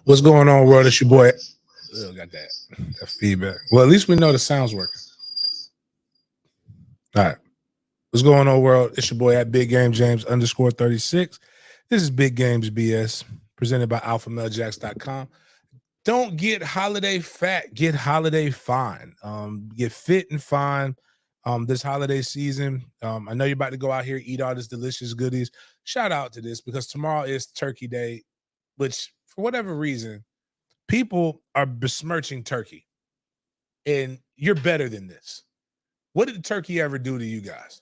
What's going on, world? It's your boy. Got that feedback. Well, at least we know the sound's working. All right. What's going on, world? It's your boy at Big Game James _36. This is Big Games BS presented by AlphaMaleJacks.com. Don't get holiday fat, get holiday fine. Get fit and fine this holiday season. I know you're about to go out here, eat all this delicious goodies. Shout out to this because tomorrow is Turkey Day, which for whatever reason, people are besmirching turkey. And you're better than this. What did turkey ever do to you guys?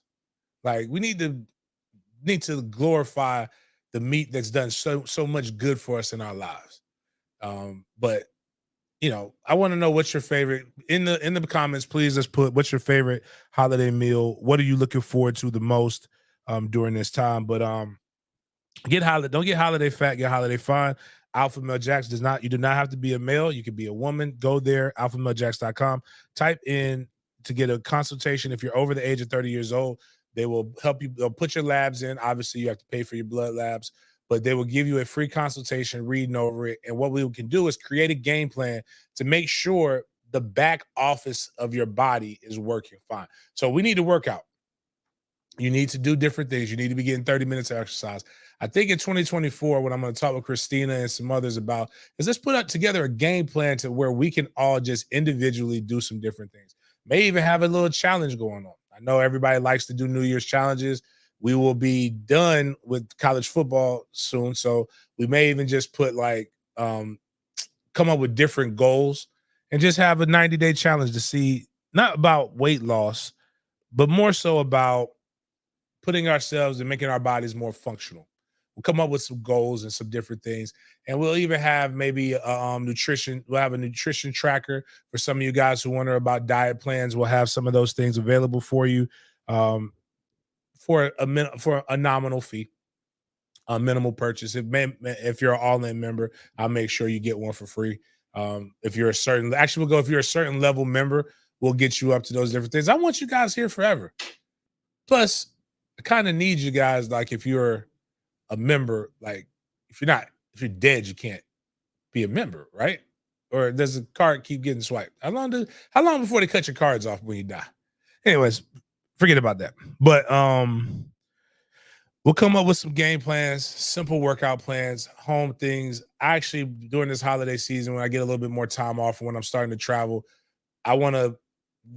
Like, we need to glorify the meat that's done so much good for us in our lives. But I want to know what's your favorite in the comments. Please just put what's your favorite holiday meal. What are you looking forward to the most during this time? But don't get holiday fat, get holiday fine. Alpha Male Jacks you do not have to be a male. You can be a woman. Go there, alphamalejacks.com. Type in to get a consultation. If you're over the age of 30 years old, they will help you. They'll put your labs in. Obviously, you have to pay for your blood labs, but they will give you a free consultation, reading over it. And what we can do is create a game plan to make sure the back office of your body is working fine. So we need to work out. You need to do different things. You need to be getting 30 minutes of exercise. I think in 2024, what I'm going to talk with Christina and some others about is let's put together a game plan to where we can all just individually do some different things. May even have a little challenge going on. I know everybody likes to do New Year's challenges. We will be done with college football soon. So we may even just put come up with different goals and just have a 90-day challenge to see, not about weight loss, but more so about putting ourselves and making our bodies more functional. We'll come up with some goals and some different things. And we'll even have maybe nutrition. We'll have a nutrition tracker for some of you guys who wonder about diet plans. We'll have some of those things available for you for a nominal fee, a minimal purchase. If you're an all-in member, I'll make sure you get one for free. If you're if you're a certain level member, we'll get you up to those different things. I want you guys here forever. Plus, I kind of need you guys, like if you're a member, like if you're dead, you can't be a member, right? Or does the card keep getting swiped? How long before they cut your cards off when you die? Anyways, forget about that. But we'll come up with some game plans, simple workout plans, home things. Actually, during this holiday season, when I get a little bit more time off and when I'm starting to travel, I want to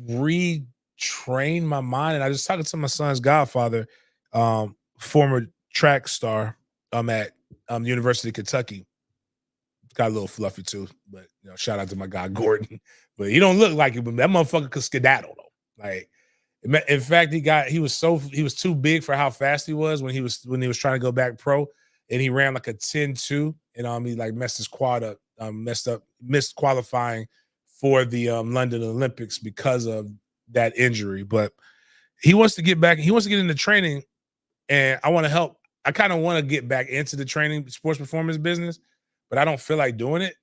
retrain my mind. And I was talking to my son's godfather, former track star at University of Kentucky. Got a little fluffy too, but shout out to my guy Gordon. But he don't look like it, but that motherfucker could skedaddle though. Like, in fact, he was too big for how fast he was when he was trying to go back pro, and he ran like a 10-2, and he like messed his quad up, missed qualifying for the London Olympics because of that injury. But he wants to get back. He wants to get into training, and I want to help. I kind of want to get back into the training sports performance business, but I don't feel like doing it.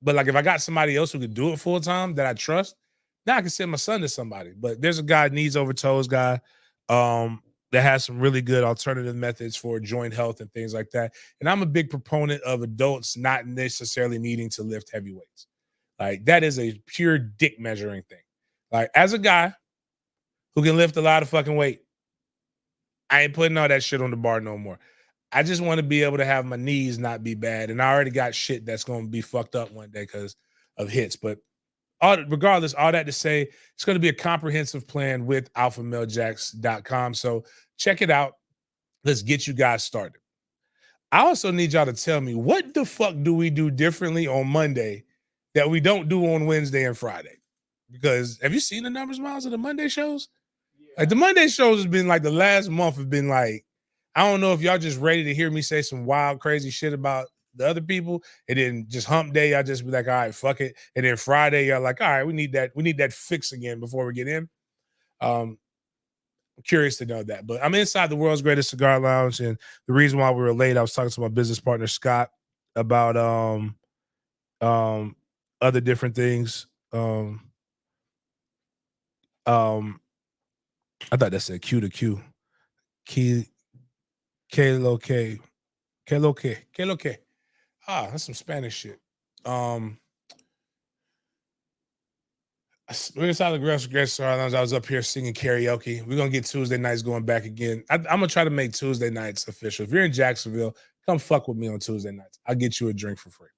But like if I got somebody else who could do it full time that I trust, now I can send my son to somebody. But there's a guy, knees over toes guy, that has some really good alternative methods for joint health and things like that. And I'm a big proponent of adults not necessarily needing to lift heavy weights. Like that is a pure dick measuring thing. Like as a guy who can lift a lot of fucking weight, I ain't putting all that shit on the bar no more. I just want to be able to have my knees not be bad. And I already got shit that's going to be fucked up one day because of hits. But regardless, all that to say, it's going to be a comprehensive plan with alphamalejacks.com. So check it out. Let's get you guys started. I also need y'all to tell me, what the fuck do we do differently on Monday that we don't do on Wednesday and Friday? Because have you seen the numbers, Miles, of the Monday shows? Like the Monday shows has been like the last month have been like, I don't know if y'all just ready to hear me say some wild, crazy shit about the other people. And then just hump day, y'all just be like, all right, fuck it. And then Friday, y'all like, all right, we need that fix again before we get in. I'm curious to know that. But I'm inside the world's greatest cigar lounge. And the reason why we were late, I was talking to my business partner, Scott, about other different things. I thought that said Q to Q. Que lo que. Ah, that's some Spanish shit. We're inside the guest lounge. I was up here singing karaoke. We're gonna get Tuesday nights going back again. I'm gonna try to make Tuesday nights official. If you're in Jacksonville, come fuck with me on Tuesday nights. I'll get you a drink for free.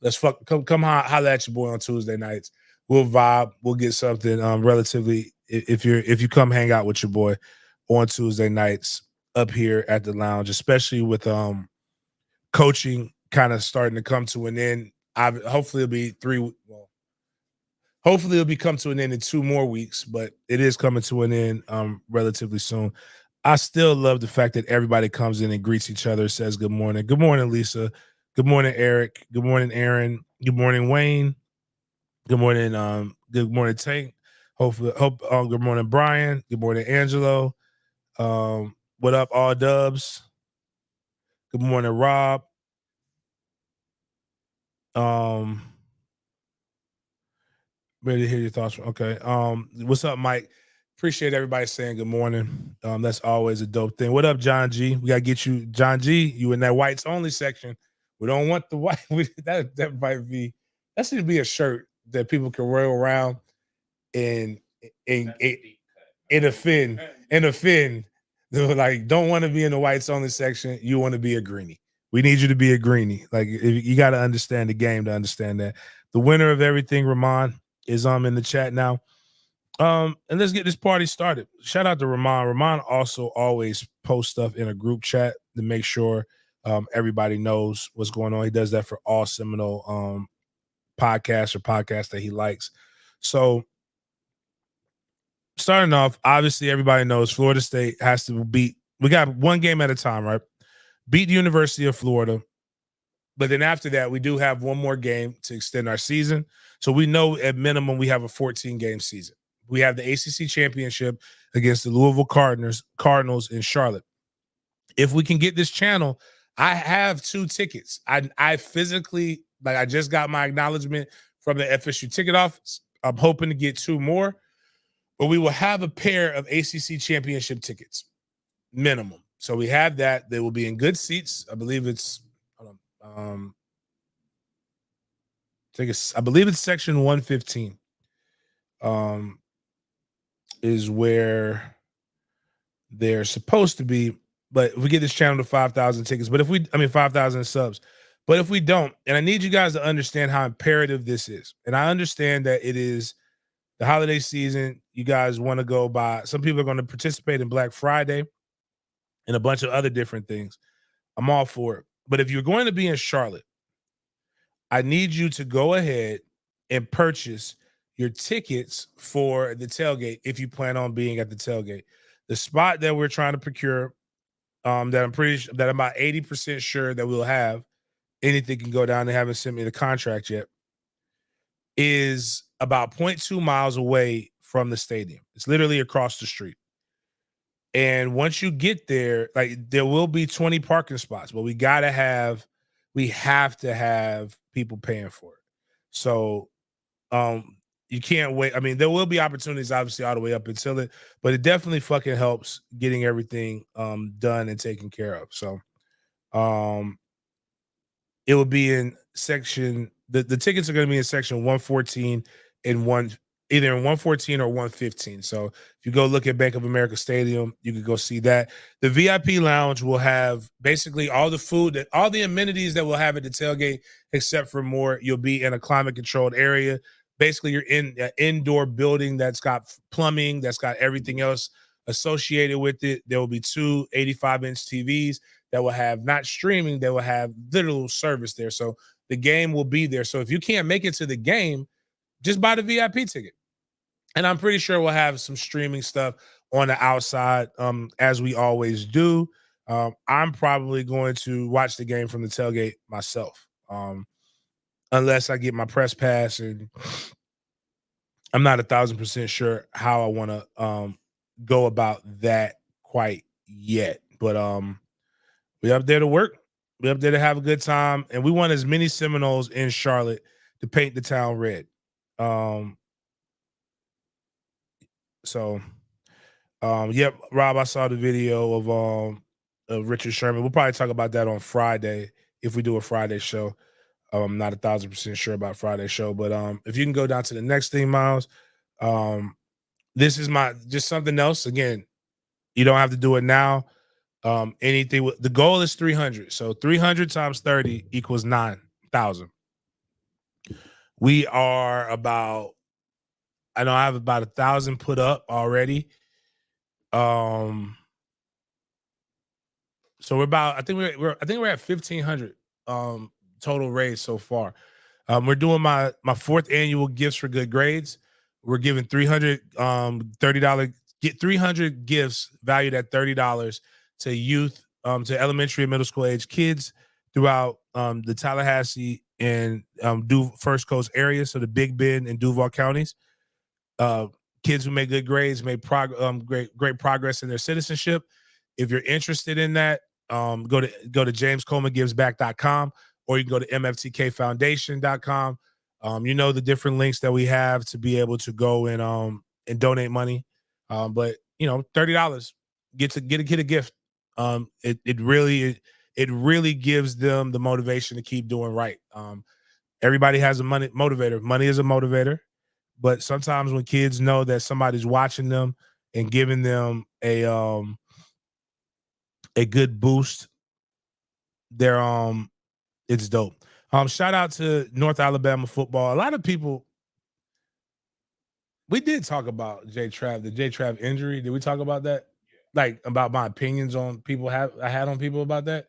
Let's come holler at your boy on Tuesday nights. We'll vibe. We'll get something relatively if you come hang out with your boy on Tuesday nights up here at the lounge, especially with coaching kind of starting to come to an end. Hopefully it'll be hopefully it'll be come to an end in 2 more weeks, but it is coming to an end relatively soon. I still love the fact that everybody comes in and greets each other, says good morning. Good morning, Lisa. Good morning, Eric. Good morning, Aaron. Good morning, Wayne. Good morning, Tank. Good morning, Brian. Good morning, Angelo. What up, all dubs? Good morning, Rob. Ready to hear your thoughts. Okay. What's up, Mike? Appreciate everybody saying good morning. That's always a dope thing. What up, John G? We gotta get you, John G. You in that whites only section. We don't want the white. That might be that should be a shirt that people can roll around and offend. They're like, don't want to be in the whites only section. You want to be a greenie. We need you to be a greenie. Like you got to understand the game to understand that. The winner of everything, Ramon, is in the chat now. And let's get this party started. Shout out to Ramon. Ramon also always posts stuff in a group chat to make sure everybody knows what's going on. He does that for all Seminole podcasts that he likes. So starting off, obviously everybody knows Florida State has to beat. We got one game at a time, right? Beat the University of Florida. But then after that, we do have one more game to extend our season. So we know at minimum we have a 14-game season. We have the ACC championship against the Louisville Cardinals in Charlotte. If we can get this channel, I have 2 tickets. I physically, like, I just got my acknowledgement from the FSU ticket office. I'm hoping to get 2 more, but we will have a pair of ACC championship tickets minimum. So we have that. They will be in good seats. I believe it's I believe it's section 115 is where they're supposed to be. But if we get this channel to 5,000 tickets, 5,000 subs. But if we don't, and I need you guys to understand how imperative this is. And I understand that it is the holiday season. You guys want to go by. Some people are going to participate in Black Friday and a bunch of other different things. I'm all for it. But if you're going to be in Charlotte, I need you to go ahead and purchase your tickets for the tailgate if you plan on being at the tailgate. The spot that we're trying to procure, that I'm about 80% sure that we'll have, anything can go down. They haven't sent me the contract yet, is about 0.2 miles away from the stadium. It's literally across the street. And once you get there, like, there will be 20 parking spots, but we have to have people paying for it. So you can't wait. I mean, there will be opportunities obviously all the way up until it, but it definitely fucking helps getting everything done and taken care of. So it will be in section, the tickets are going to be in section 114 and either in 114 or 115. So if you go look at Bank of America Stadium, you can go see that. The VIP lounge will have basically all the food, all the amenities that we'll have at the tailgate, except for more. You'll be in a climate controlled area. Basically, you're in an indoor building that's got plumbing, that's got everything else associated with it. There will be 2 85-inch TVs that will have not streaming, they will have literal service there. So the game will be there. So if you can't make it to the game, just buy the VIP ticket. And I'm pretty sure we'll have some streaming stuff on the outside, as we always do. I'm probably going to watch the game from the tailgate myself, unless I get my press pass, and I'm not 1,000% sure how I want to go about that quite yet. But we're up there to work. We're up there to have a good time, and we want as many Seminoles in Charlotte to paint the town red. Yep, Rob, I saw the video of Richard Sherman. We'll probably talk about that on Friday if we do a Friday show. I'm not 1,000% sure about Friday's show, but if you can go down to the next thing, Miles. This is just something else. Again, you don't have to do it now. Anything the goal is 300. So 300 times 30 equals 9,000. We are about, I know I have about 1,000 put up already. So we're about, I think we're at 1,500 total raised so far. We're doing my fourth annual gifts for good grades. We're giving $300 get 300 gifts valued at $30 to youth, to elementary and middle school age kids throughout the Tallahassee and First Coast areas, so the Big Bend and Duval counties. Kids who made good grades, made great progress in their citizenship. If you're interested in that, go to jamescolemangivesback.com, or you can go to mftkfoundation.com. You know the different links that we have to be able to go and donate money. But you know, $30 get a gift. It really gives them the motivation to keep doing right. Everybody has a motivator. Money is a motivator, but sometimes when kids know that somebody's watching them and giving them a good boost, it's dope. Shout out to North Alabama football. A lot of people, we did talk about the J Trav injury. Did we talk about that? Like about my opinions on people I had on people about that?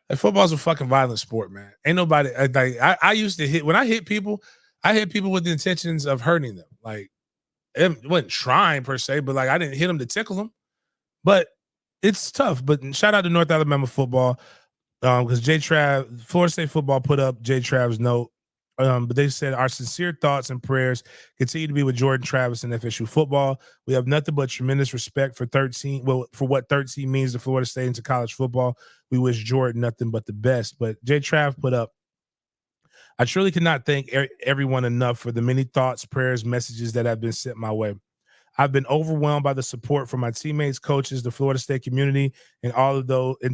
Like, football's a fucking violent sport, man. Ain't nobody like I used to hit when I hit people with the intentions of hurting them. Like, it wasn't trying per se, but like I didn't hit them to tickle them. But it's tough. But shout out to North Alabama football. Because Florida State football put up J Trav's note. But they said our sincere thoughts and prayers continue to be with Jordan Travis and FSU football. We have nothing but tremendous respect for for what 13 means to Florida State and to college football. We wish Jordan nothing but the best. But J Trav put up, I truly cannot thank everyone enough for the many thoughts, prayers, messages that have been sent my way. I've been overwhelmed by the support from my teammates, coaches, the Florida State community, and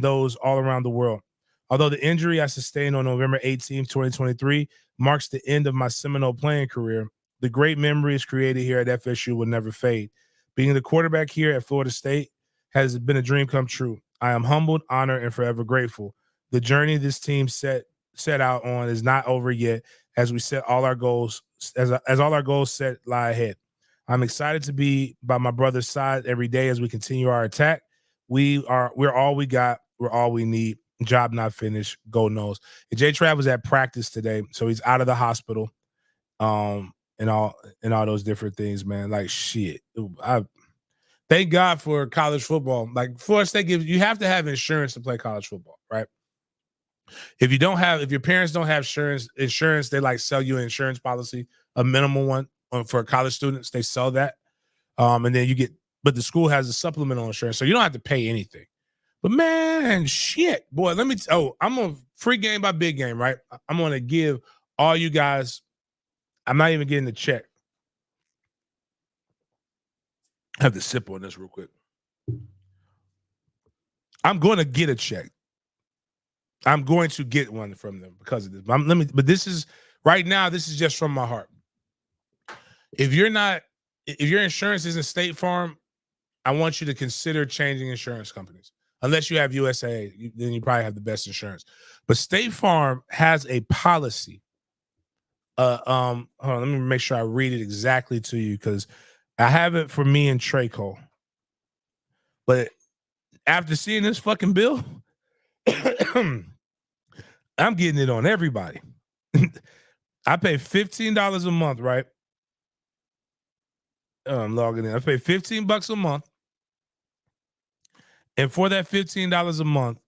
those all around the world. Although the injury I sustained on November 18, 2023 marks the end of my Seminole playing career, the great memories created here at FSU will never fade. Being the quarterback here at Florida State has been a dream come true. I am humbled, honored, and forever grateful. The journey this team set out on is not over yet, as we set all our goals as all our goals set lie ahead. I'm excited to be by my brother's side every day as we continue our attack. We're all we got. We're all we need. Job not finished. Go Noles. J Trav was at practice today, so he's out of the hospital. And all those different things, man. Like, shit. I thank God for college football. Like, Florida State you have to have insurance to play college football, right? If your parents don't have insurance, they like sell you an insurance policy, a minimal one for college students. They sell that. And then but the school has a supplemental insurance, so you don't have to pay anything. But man, shit, boy, I'm a free game by big game, right? I'm going to give all you guys, I'm not even getting the check. I have to sip on this real quick. I'm going to get a check. I'm going to get one from them because of this. But this is right now, this is just from my heart. If your insurance isn't State Farm, I want you to consider changing insurance companies. Unless you have USAA, then you probably have the best insurance. But State Farm has a policy. Hold on, let me make sure I read it exactly to you because I have it for me and Trey Cole. But after seeing this fucking bill, I'm getting it on everybody. I pay $15 a month, right? I'm logging in. I pay $15 a month. And for that $15 a month,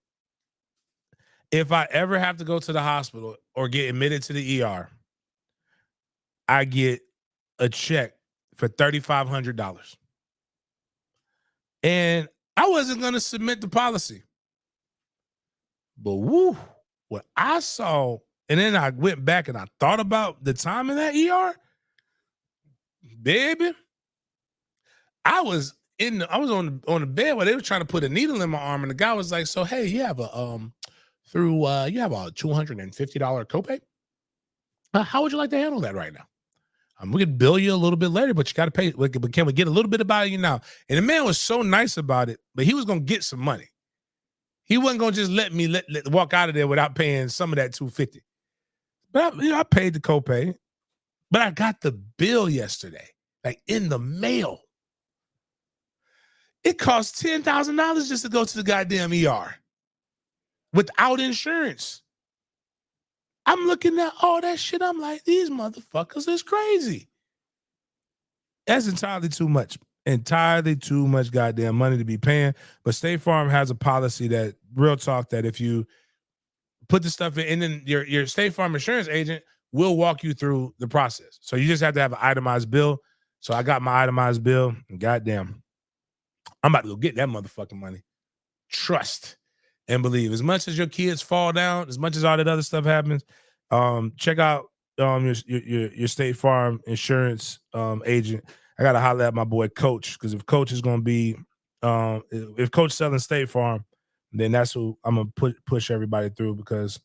if I ever have to go to the hospital or get admitted to the ER, I get a check for $3,500. And I wasn't going to submit the policy. But woo, what I saw, and then I went back and I thought about the time in that ER, baby, I was on the bed where they were trying to put a needle in my arm, and the guy was like, "So hey, you have a $250 copay?" How would you like to handle that right now? We could bill you a little bit later, but you got to pay. Can we get a little bit about you now? And the man was so nice about it, but he was going to get some money. He wasn't going to just let me walk out of there without paying some of that $250. But I paid the copay. But I got the bill yesterday, like in the mail. It cost $10,000 just to go to the goddamn ER without insurance. I'm looking at all that shit. I'm like, these motherfuckers is crazy. That's entirely too much. Entirely too much goddamn money to be paying. But State Farm has a policy that, real talk, that if you put the stuff in, and then your State Farm insurance agent will walk you through the process. So you just have to have an itemized bill. So I got my itemized bill, and goddamn, I'm about to go get that motherfucking money. Trust and believe. As much as your kids fall down, as much as all that other stuff happens, check out your State Farm insurance agent. I gotta holler at my boy Coach, because if Coach is gonna be if Coach selling State Farm, then that's who I'm gonna push everybody through, because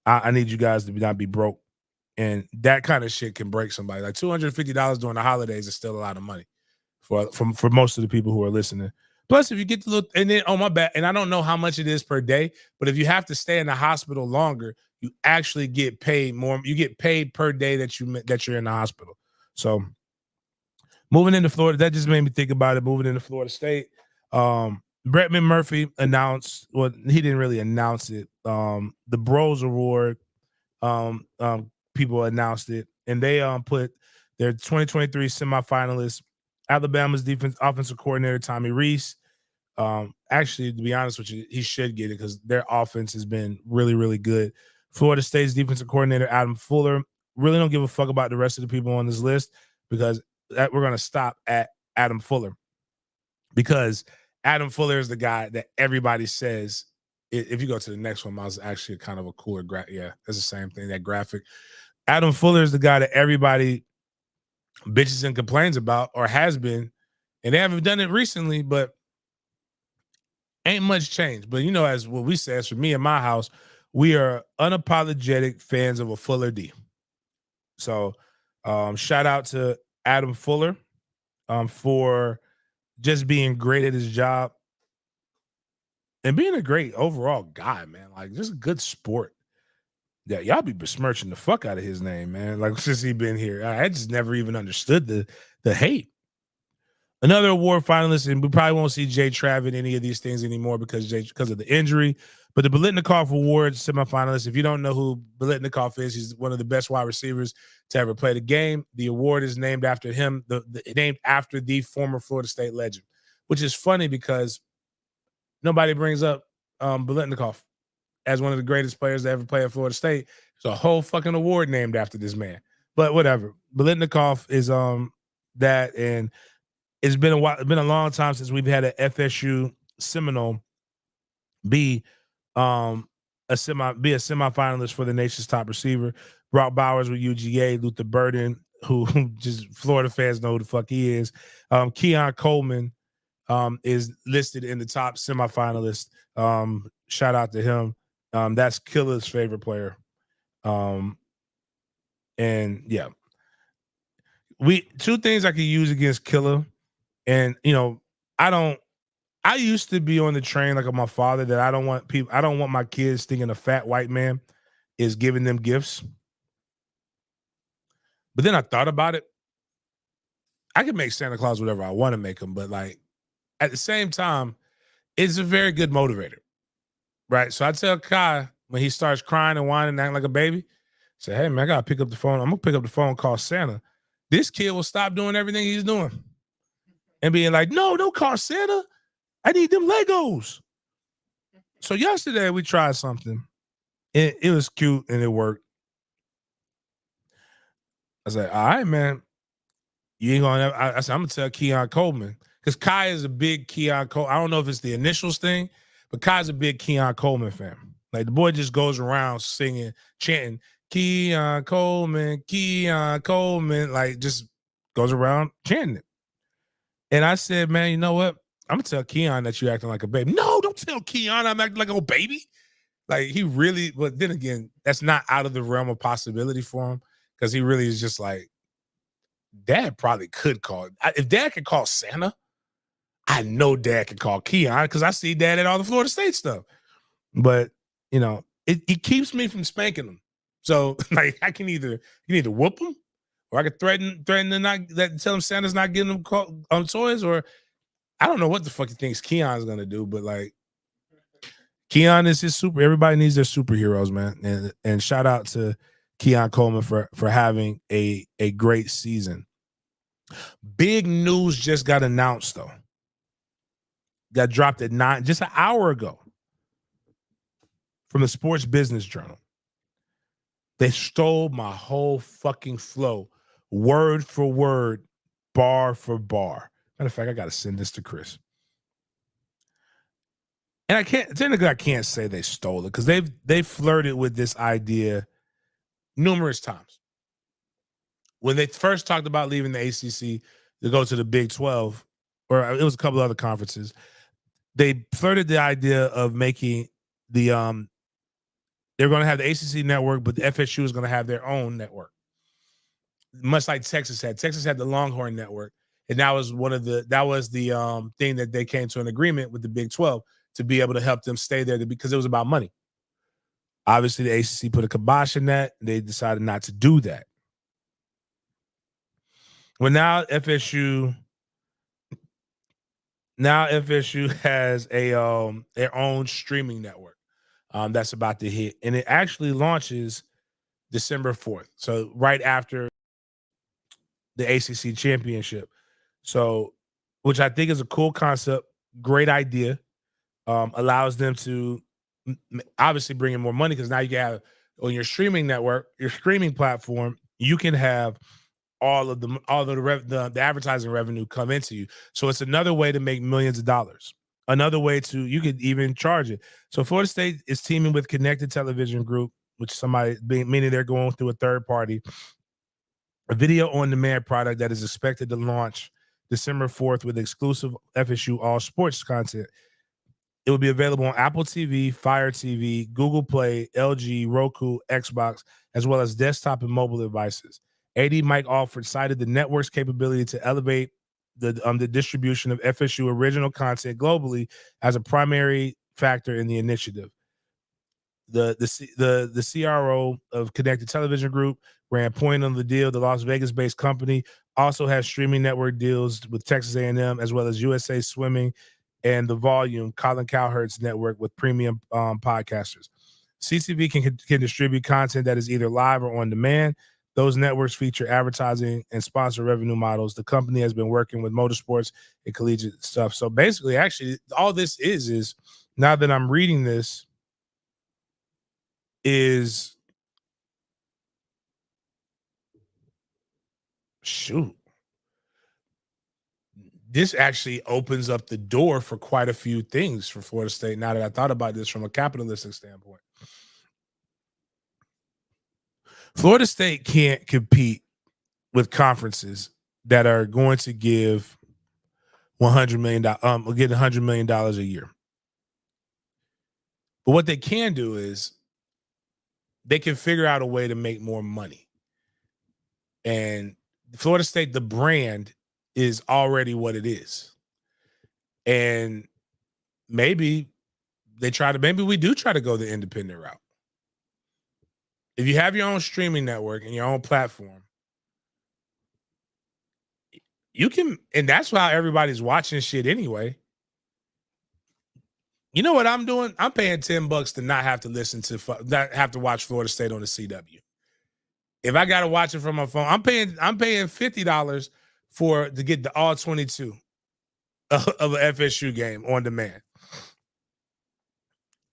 I need you guys to not be broke. And that kind of shit can break somebody. Like $250 during the holidays is still a lot of money for most of the people who are listening. Plus, if you get to look, and then on my back, and I don't know how much it is per day, but if you have to stay in the hospital longer, you actually get paid more. You get paid per day that you're in the hospital. So moving into Florida, that just made me think about it. Moving into Florida State, Brett McMurphy announced. Well, he didn't really announce it. The Bros Award, people announced it, and they put their 2023 semifinalists. Alabama's offensive coordinator Tommy Rees. Actually, to be honest with you, he should get it because their offense has been really, really good. Florida State's defensive coordinator Adam Fuller. Really don't give a fuck about the rest of the people on this list, because we're going to stop at Adam Fuller, because Adam Fuller is the guy that everybody says. If you go to the next one, mine's actually kind of a cooler graphic. Yeah, it's the same thing, that graphic. Adam Fuller is the guy that everybody bitches and complains about, or has been, and they haven't done it recently, but ain't much change. But as what we say, as for me and my house, we are unapologetic fans of a Fuller D. So shout out to Adam Fuller for just being great at his job and being a great overall guy, man. Like, just a good sport. Yeah, y'all be besmirching the fuck out of his name, man. Like, since he been here, I just never even understood the hate. Another award finalist, and we probably won't see Jay Trav in any of these things anymore because of the injury. But the Biletnikoff Award semifinalist, if you don't know who Biletnikoff is, he's one of the best wide receivers to ever play the game. The award is named after him, named after the former Florida State legend, which is funny because nobody brings up Biletnikoff as one of the greatest players to ever play at Florida State. There's a whole fucking award named after this man. But whatever. Biletnikoff is that, and it's been a long time since we've had a FSU Seminole be a semifinalist for the nation's top receiver. Brock Bowers with UGA, Luther Burden, who just Florida fans know who the fuck he is. Keon Coleman is listed in the top semifinalist. Shout out to him. That's Killer's favorite player. And yeah, two things I could use against Killer. And I used to be on the train like my father that I don't want my kids thinking a fat white man is giving them gifts. But then I thought about it. I can make Santa Claus whatever I want to make him, but like at the same time, it's a very good motivator. Right. So I tell Kai when he starts crying and whining and acting like a baby, say, hey man, I gotta pick up the phone. I'm gonna pick up the phone and call Santa. This kid will stop doing everything he's doing and being like, no, don't call Santa. I need them Legos. So yesterday we tried something. It was cute and it worked. I said, all right, man. You ain't gonna. I said, I'm gonna tell Keon Coleman, because Kai is a big Keon Coleman. I don't know if it's the initials thing, but Kai's a big Keon Coleman fan. Like, the boy just goes around singing, chanting, Keon Coleman, like just goes around chanting it. And I said, man, you know what? I'm gonna tell Keon that you're acting like a baby. No, don't tell Keon I'm acting like a baby. Like he really, but then again, that's not out of the realm of possibility for him because he really is just like, Dad probably could call. If Dad could call Santa, I know Dad could call Keon because I see Dad at all the Florida State stuff. But it keeps me from spanking him. So like I can either whoop him, or I could threaten to not tell him Santa's not getting him on toys, or I don't know what the fuck he thinks Keon's gonna do, but like Keon is his super. Everybody needs their superheroes, man. And shout out to Keon Coleman for having a great season. Big news just got announced though. Got dropped at 9 just an hour ago from the Sports Business Journal. They stole my whole fucking flow, word for word, bar for bar. Matter of fact, I got to send this to Chris. And I can't say they stole it because they've flirted with this idea numerous times. When they first talked about leaving the ACC to go to the Big 12, or it was a couple other conferences, they flirted the idea of making the they're going to have the ACC network, but the FSU is going to have their own network, much like Texas had. Texas had the Longhorn network, and that was the thing that they came to an agreement with the Big 12 to be able to help them stay there because it was about money. Obviously, the ACC put a kibosh in that. They decided not to do that. Well, now FSU has their own streaming network that's about to hit, and it actually launches December 4th, so right after the ACC championship. So, which I think is a cool concept, great idea. Allows them to obviously bring in more money because now you can have on your streaming network, your streaming platform, you can have all of the advertising revenue come into you. So it's another way to make millions of dollars. Another way you could even charge it. So Florida State is teaming with Connected Television Group, which meaning they're going through a third party, a video on demand product that is expected to launch December 4th with exclusive FSU all sports content. It will be available on Apple TV, Fire TV, Google Play, LG, Roku, Xbox, as well as desktop and mobile devices. AD Mike Alford cited the network's capability to elevate the distribution of FSU original content globally as a primary factor in the initiative. The CRO of Connected Television Group ran point on the deal. The Las Vegas-based company also has streaming network deals with Texas A&M as well as USA Swimming and The Volume, Colin Cowherd's network with premium podcasters. CTV can distribute content that is either live or on demand. Those networks feature advertising and sponsor revenue models. The company has been working with motorsports and collegiate stuff. So basically, actually, all this is now that I'm reading this, is shoot. This actually opens up the door for quite a few things for Florida State. Now that I thought about this from a capitalistic standpoint, Florida State can't compete with conferences that are going to give $100 million, get $100 million a year. But what they can do is they can figure out a way to make more money. And Florida State, the brand is already what it is. And maybe we do try to go the independent route. If you have your own streaming network and your own platform, you can, and that's why everybody's watching shit anyway. You know what I'm doing? I'm paying $10 to not have to watch Florida State on the CW. If I gotta watch it from my phone, I'm paying $50 to get the all 22 of an FSU game on demand,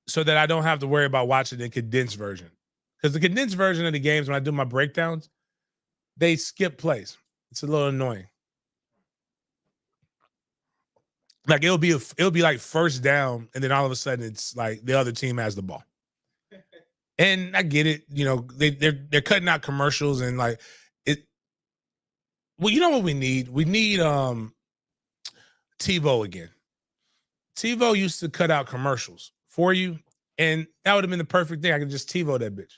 so that I don't have to worry about watching the condensed version. Because the condensed version of the games, when I do my breakdowns, they skip plays. It's a little annoying. Like it'll be like first down, and then all of a sudden it's like the other team has the ball. And I get it, they're cutting out commercials and like it. Well, you know what we need? We need TiVo again. TiVo used to cut out commercials for you, And that would have been the perfect thing. I could just TiVo that bitch.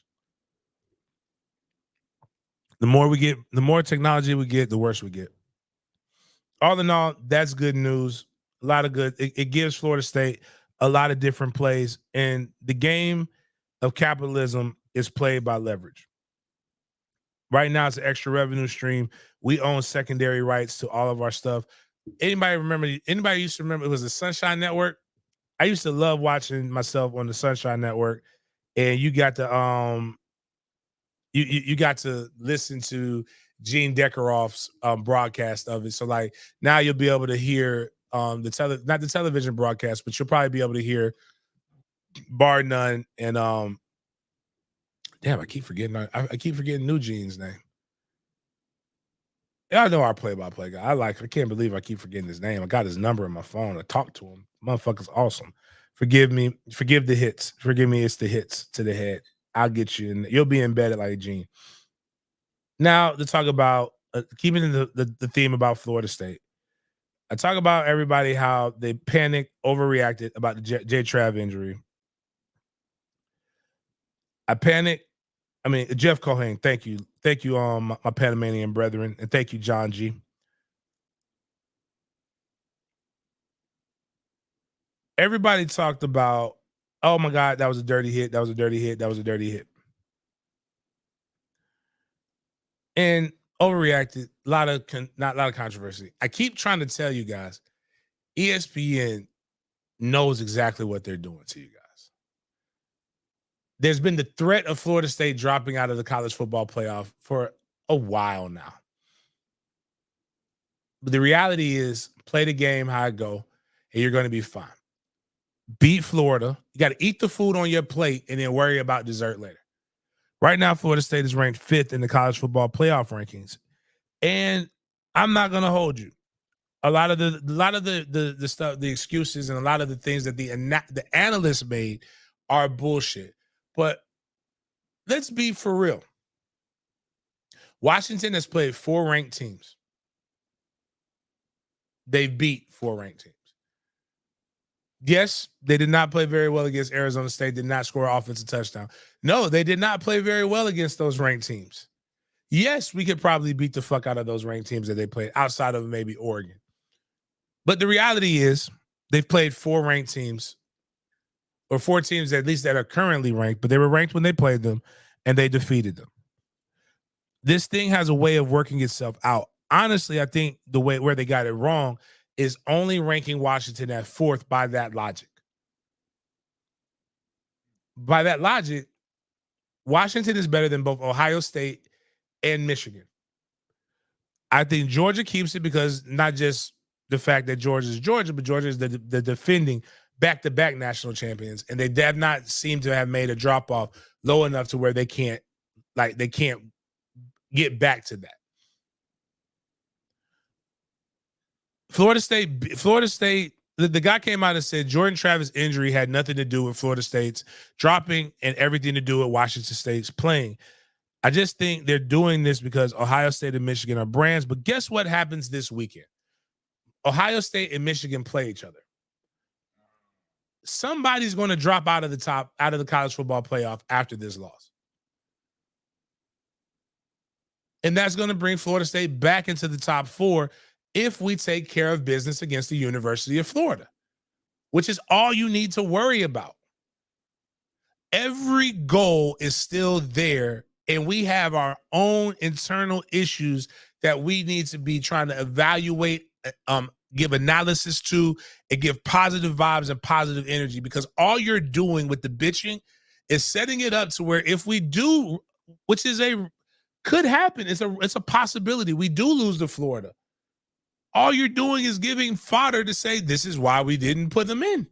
The more we get, the more technology we get, the worse we get. All in all, that's good news. A lot of good. It gives Florida State a lot of different plays. And the game of capitalism is played by leverage. Right now, it's an extra revenue stream. We own secondary rights to all of our stuff. Anybody remember? Anybody used to remember it was the Sunshine Network? I used to love watching myself on the Sunshine Network, and you got to you got to listen to Gene Deckeroff's broadcast of it. So like now you'll be able to hear not the television broadcast, but you'll probably be able to hear bar none and damn, I keep forgetting I keep forgetting New Gene's name. Yeah, I know our play-by-play guy. I can't believe I keep forgetting his name. I got his number in my phone. I talked to him. Motherfucker's awesome. Forgive me. Forgive the hits. Forgive me. It's the hits to the head. I'll get you in. You'll be embedded like Gene. Now to talk about keeping the theme about Florida State. I talk about everybody how they panicked, overreacted about the J Trav injury. I panicked. I mean, Jeff Cohane, thank you. Thank you, my Panamanian brethren, and thank you, John G. Everybody talked about, oh my God, that was a dirty hit. That was a dirty hit. That was a dirty hit. And overreacted. Not a lot of controversy. I keep trying to tell you guys, ESPN knows exactly what they're doing to you guys. There's been the threat of Florida State dropping out of the college football playoff for a while now. But the reality is, play the game how it go, and you're going to be fine. Beat Florida. You got to eat the food on your plate and then worry about dessert later. Right now, Florida State is ranked 5th in the college football playoff rankings. And I'm not going to hold you. A lot of the stuff, the excuses, and a lot of the things that the analysts made are bullshit. But let's be for real. Washington has played 4 ranked teams. They beat 4 ranked teams. Yes, they did not play very well against Arizona State, did not score an offensive touchdown. No, they did not play very well against those ranked teams. Yes, we could probably beat the fuck out of those ranked teams that they played outside of maybe Oregon. But the reality is they've played 4 ranked teams, or 4 teams at least that are currently ranked, but they were ranked when they played them and they defeated them. This thing has a way of working itself out. Honestly, I think the way where they got it wrong is only ranking Washington at 4th by that logic. By that logic, Washington is better than both Ohio State and Michigan. I think Georgia keeps it because not just the fact that Georgia is Georgia, but Georgia is the defending back-to-back national champions, and they have not seemed to have made a drop-off low enough to where they can't get back to that. Florida State, the guy came out and said Jordan Travis' injury had nothing to do with Florida State's dropping and everything to do with Washington State's playing. I just think they're doing this because Ohio State and Michigan are brands. But guess what happens this weekend? Ohio State and Michigan play each other. Somebody's going to drop out of the college football playoff after this loss. And that's going to bring Florida State back into the top 4 if we take care of business against the University of Florida, which is all you need to worry about. Every goal is still there, and we have our own internal issues that we need to be trying to evaluate, give analysis to, and give positive vibes and positive energy, because all you're doing with the bitching is setting it up to where if we do, which is could happen, it's a possibility, we do lose to Florida. All you're doing is giving fodder to say this is why we didn't put them in.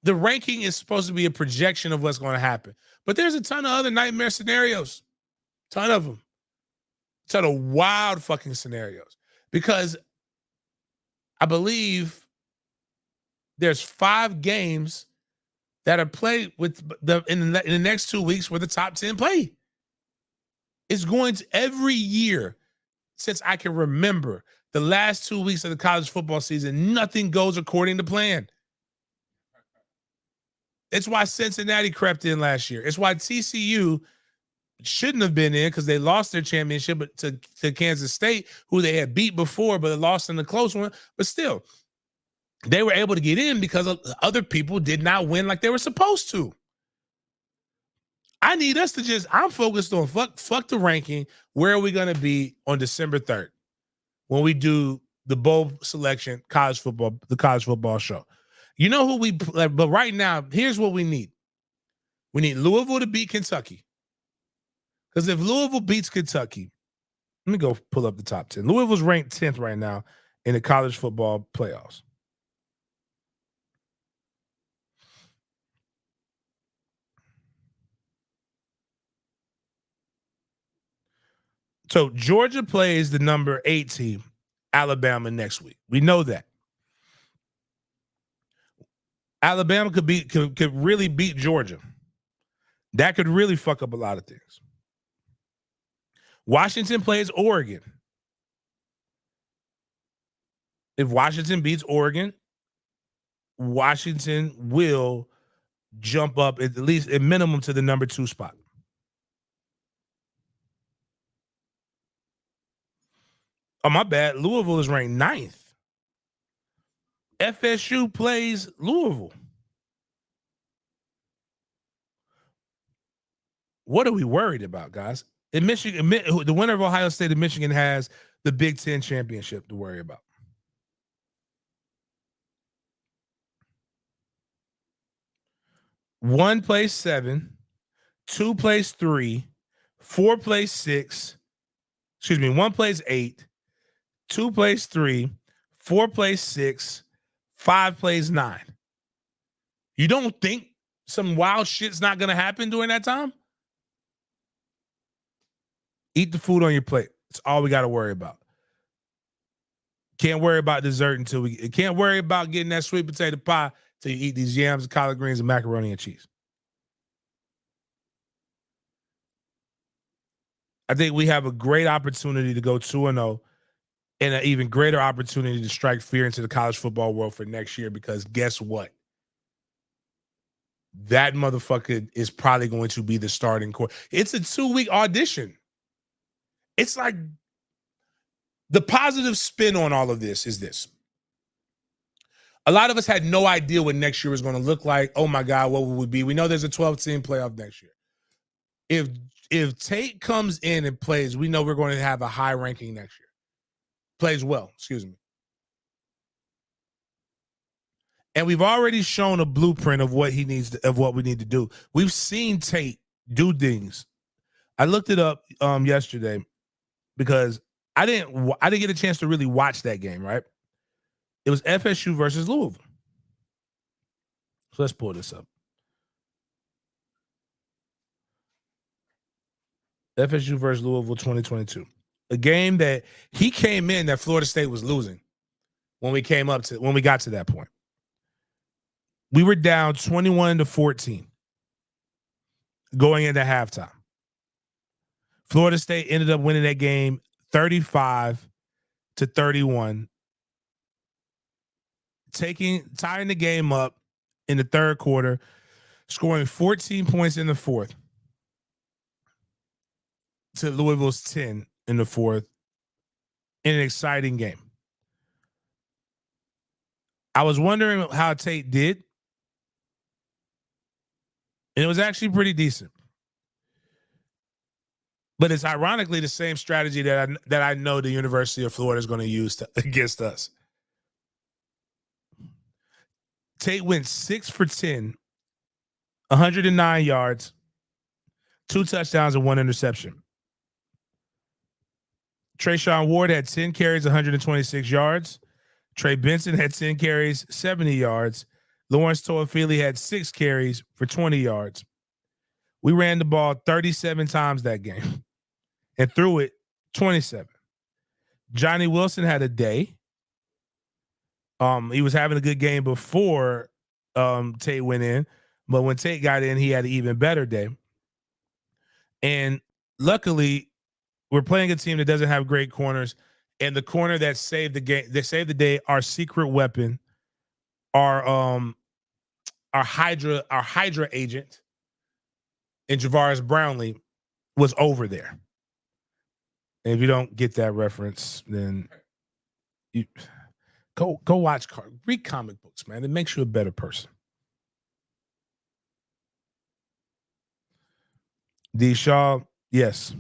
The ranking is supposed to be a projection of what's going to happen. But there's a ton of other nightmare scenarios. Ton of them. Ton of wild fucking scenarios. Because I believe there's 5 games that are played with in the next 2 weeks where the top 10 play. It's going to every year since I can remember the last 2 weeks of the college football season, nothing goes according to plan. It's why Cincinnati crept in last year. It's why TCU shouldn't have been in because they lost their championship to Kansas State, who they had beat before, but lost in the close one. But still, they were able to get in because other people did not win like they were supposed to. I need us to I'm focused on fuck the ranking. Where are we going to be on December 3rd when we do the bowl selection, the college football show? You know who but right now, here's what we need. We need Louisville to beat Kentucky. Because if Louisville beats Kentucky, let me go pull up the top 10. Louisville's ranked 10th right now in the college football playoffs. So Georgia plays the number 8 team, Alabama, next week. We know that. Alabama could really beat Georgia. That could really fuck up a lot of things. Washington plays Oregon. If Washington beats Oregon, Washington will jump up at least at minimum to the number 2 spot. Oh, my bad. Louisville is ranked 9th. FSU plays Louisville. What are we worried about, guys? In Michigan, the winner of Ohio State and Michigan has the Big Ten championship to worry about. One plays 7, 2 plays 3, 4 plays 6. Excuse me, 1 plays 8, 2 plays 3, 4 plays 6, 5 plays 9. You don't think some wild shit's not going to happen during that time? Eat the food on your plate. That's all we got to worry about. Can't worry about dessert can't worry about getting that sweet potato pie till you eat these yams and collard greens and macaroni and cheese. I think we have a great opportunity to go 2-0 and an even greater opportunity to strike fear into the college football world for next year, because guess what? That motherfucker is probably going to be the starting core. It's a 2-week audition. It's like the positive spin on all of this is this. A lot of us had no idea what next year was going to look like. Oh my God, what would we be? We know there's a 12-team playoff next year. If Tate comes in and plays, we know we're going to have a high ranking next year. Plays well, excuse me. And we've already shown a blueprint of what we need to do. We've seen Tate do things. I looked it up yesterday because I didn't get a chance to really watch that game, right? It was FSU versus Louisville. So let's pull this up. FSU versus Louisville 2022. A game that he came in that Florida State was losing when we got to that point. We were down 21-14 going into halftime. Florida State ended up winning that game 35-31, tying the game up in the third quarter, scoring 14 points in the fourth to Louisville's 10 in the fourth in an exciting game. I was wondering how Tate did, and it was actually pretty decent. But it's ironically the same strategy that I know the University of Florida is going to use against us. Tate went 6 for 10, 109 yards, 2 touchdowns, and 1 interception. Trayshawn Ward had 10 carries, 126 yards. Trey Benson had 10 carries, 70 yards. Lawrence Toafili had 6 carries for 20 yards. We ran the ball 37 times that game and threw it 27. Johnny Wilson had a day. He was having a good game before Tate went in, but when Tate got in, he had an even better day. And luckily, we're playing a team that doesn't have great corners, and the corner that saved the game, that saved the day, our secret weapon, our Hydra agent, and Javaris Brownlee was over there. And if you don't get that reference, then you go watch, read comic books, man. It makes you a better person. D. Shaw, yes.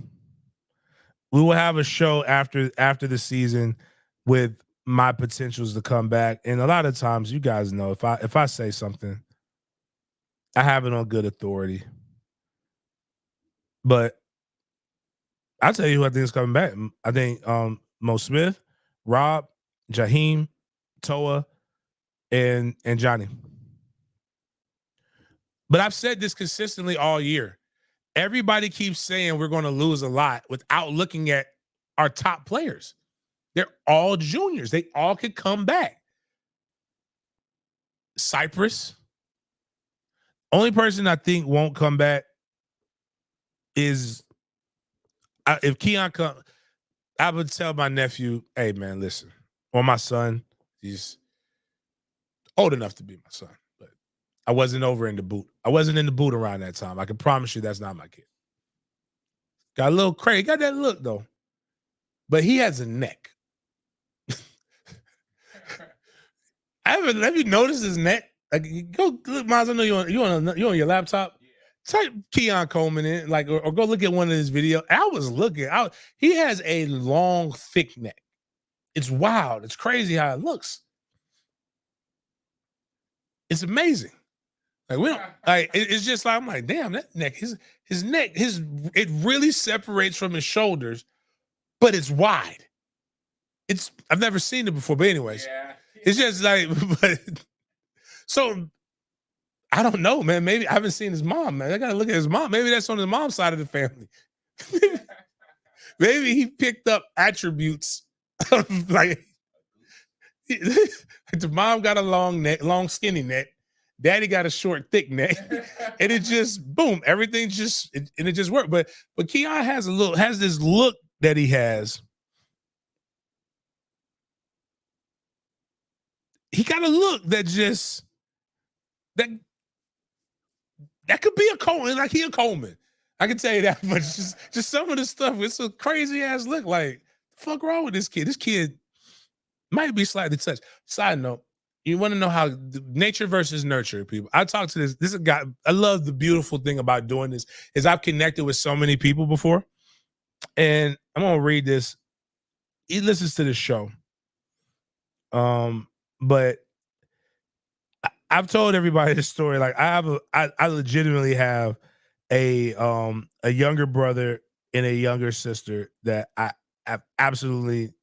We will have a show after the season with my potentials to come back. And a lot of times, you guys know, if I say something, I have it on good authority. But I'll tell you who I think is coming back. I think Mo Smith, Rob, Jaheim, Toa, and Johnny. But I've said this consistently all year. Everybody keeps saying we're going to lose a lot without looking at our top players. They're all juniors. They all could come back. Cypress. Only person I think won't come back is if Keon comes. I would tell my nephew, hey, man, listen. Or my son. He's old enough to be my son. But I wasn't over in the boot. I wasn't in the boot around that time. I can promise you that's not my kid. Got a little crazy. Got that look, though. But he has a neck. Have you noticed his neck? Like, go look, Miles. I know you on your laptop. Yeah. Type Keon Coleman in, like, or go look at one of his videos. I was looking. He has a long, thick neck. It's wild. It's crazy how it looks. It's amazing. Like we don't like. It's just like I'm like, damn, that neck. His neck. It really separates from his shoulders, but it's wide. I've never seen it before, but anyways, yeah. It's just like, but so I don't know, man. Maybe I haven't seen his mom, man. I gotta look at his mom. Maybe that's on his mom's side of the family. Maybe he picked up attributes of like the mom got a long neck, long skinny neck. Daddy got a short, thick neck, and it just boom, everything just it just worked. But Keon has this look that he has. He got a look that just that could be a Coleman, like he a Coleman. I can tell you that, but just some of the stuff, it's a crazy ass look. Like, the fuck wrong with this kid? This kid might be slightly touched. Side note, you want to know how nature versus nurture, people. I talked to this is a guy. I love the beautiful thing about doing this is I've connected with so many people before, and I'm gonna read this. He listens to the show, but I've told everybody this story. Like I legitimately have a younger brother and a younger sister that I have absolutely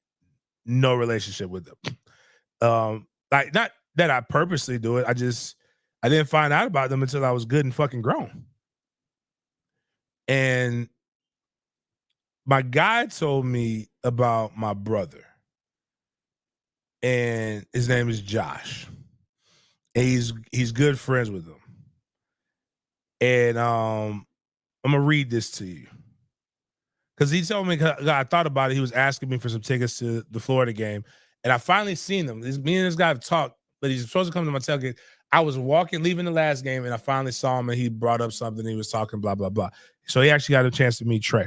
no relationship with them. Like not that I purposely do it. I didn't find out about them until I was good and fucking grown. And my guy told me about my brother, and his name is Josh. And he's good friends with him. And I'm gonna read this to you. Because he told me, I thought about it. He was asking me for some tickets to the Florida game. And I finally seen him. Me and this guy have talked, but he's supposed to come to my tailgate. I was leaving the last game, and I finally saw him, and he brought up something. He was talking, blah, blah, blah. So he actually got a chance to meet Trey.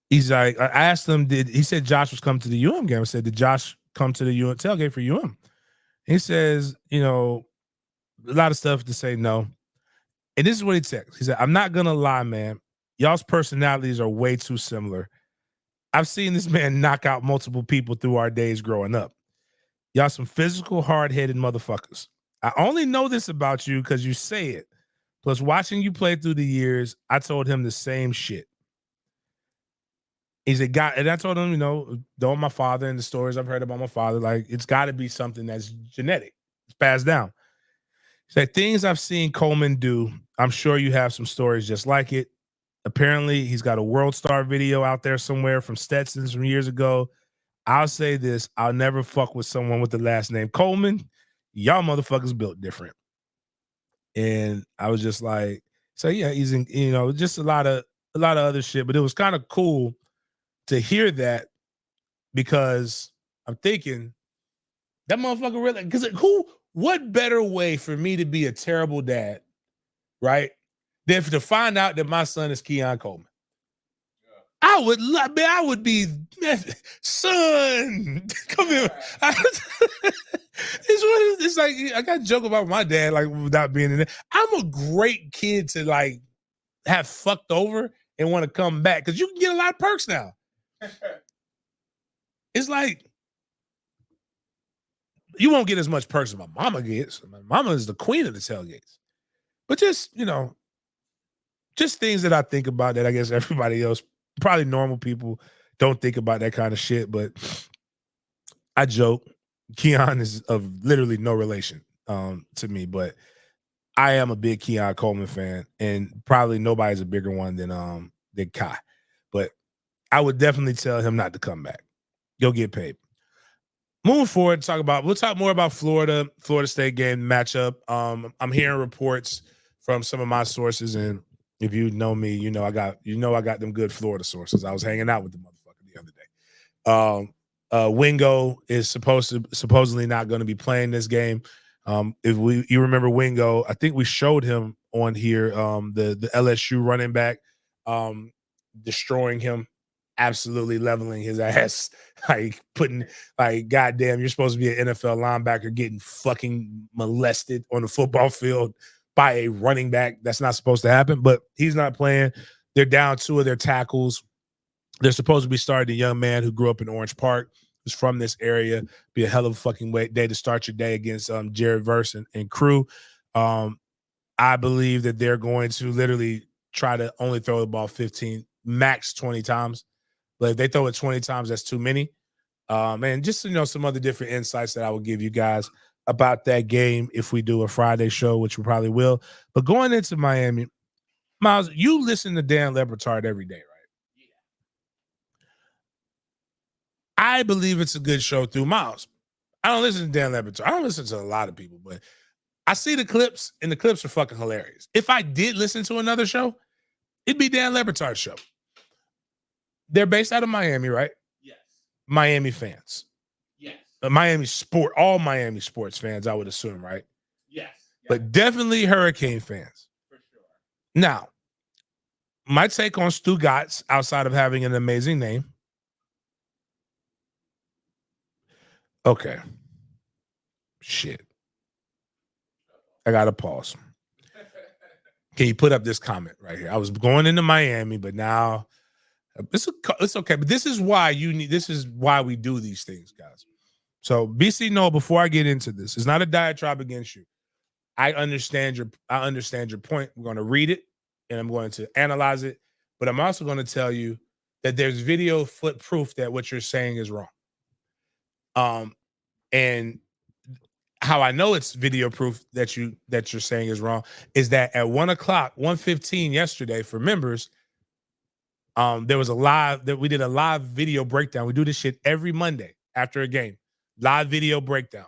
He's like, I asked him, he said Josh was coming to the UM game. I said, did Josh come to the tailgate for UM? He says, a lot of stuff to say no. And this is what he texts. He said, I'm not going to lie, man. Y'all's personalities are way too similar. I've seen this man knock out multiple people through our days growing up. Y'all some physical, hard-headed motherfuckers. I only know this about you because you say it. Plus, watching you play through the years, I told him the same shit. He's a guy, and I told him, knowing my father and the stories I've heard about my father, like, it's got to be something that's genetic. It's passed down. He said, things I've seen Coleman do, I'm sure you have some stories just like it. Apparently, he's got a World Star video out there somewhere from Stetson's from years ago. I'll say this, I'll never fuck with someone with the last name Coleman. Y'all motherfuckers built different. And I was just like, so yeah, he's in, just a lot of other shit. But it was kind of cool to hear that, because I'm thinking That motherfucker really, because what better way for me to be a terrible dad, right? Than to find out that my son is Keon Coleman. I would love, man, I would be, man, son, come here. It's like, I got to joke about my dad, like, without being in there. I'm a great kid to, like, have fucked over and want to come back because you can get a lot of perks now. It's like, you won't get as much perks as my mama gets. My mama is the queen of the tailgates. But just, just things that I think about that I guess everybody else, probably normal people, don't think about that kind of shit. But I joke, Keon is of literally no relation to me, but I am a big Keon Coleman fan, and probably nobody's a bigger one than Kai. But I would definitely tell him not to come back. You'll get paid. Moving forward, we'll talk more about Florida State game matchup. I'm hearing reports from some of my sources, and if you know me, I got them good Florida sources. I was hanging out with the motherfucker the other day. Wingo is supposedly not going to be playing this game. If you remember Wingo, I think we showed him on here, the LSU running back, destroying him, absolutely leveling his ass, like goddamn, you're supposed to be an NFL linebacker getting fucking molested on the football field by a running back. That's not supposed to happen, but he's not playing. They're down 2 of their tackles. They're supposed to be starting a young man who grew up in Orange Park, who's from this area. Be a hell of a fucking day to start your day against Jared Verse and crew. I believe that they're going to literally try to only throw the ball 15, max 20 times. But if they throw it 20 times, that's too many. And just, some other different insights that I will give you guys about that game if we do a Friday show, which we probably will. But going into Miami, Miles, you listen to Dan Le Batard every day, right? Yeah. I believe it's a good show through Miles. I don't listen to Dan Le Batard. I don't listen to a lot of people, but I see the clips, and the clips are fucking hilarious. If I did listen to another show, it'd be Dan Le Batard's show. They're based out of Miami, right? Yes. Miami fans. Yes. Miami all Miami sports fans, I would assume, right? Yes. But definitely Hurricane fans. For sure. Now, my take on Stugotz, outside of having an amazing name. Okay. Shit. I got to pause. Can you put up this comment right here? I was going into Miami, but now it's okay. But this is why we do these things, guys. So BC, no, before I get into this, it's not a diatribe against you. I understand your point. We're going to read it and I'm going to analyze it, but I'm also going to tell you that there's video proof that what you're saying is wrong. And how I know it's video proof that you're saying is wrong is that at 1:15 yesterday for members, there was we did a live video breakdown. We do this shit every Monday after a game. Live video breakdown.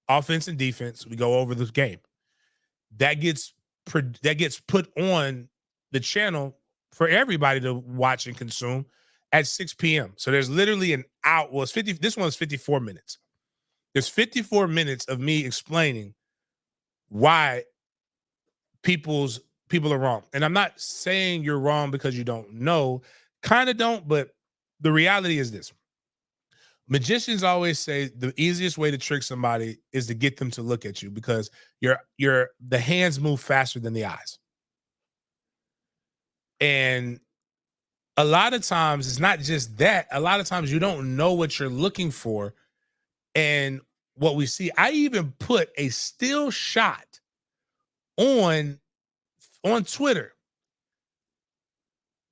Offense and defense. We go over this game. That gets put on the channel for everybody to watch and consume at 6 p.m. So there's literally an hour. Well, this one's 54 minutes. There's 54 minutes of me explaining why people are wrong. And I'm not saying you're wrong because you don't know. Kind of don't, but the reality is this. Magicians always say the easiest way to trick somebody is to get them to look at you because the hands move faster than the eyes. And a lot of times it's not just that. A lot of times you don't know what you're looking for. And what we see, I even put a still shot on Twitter.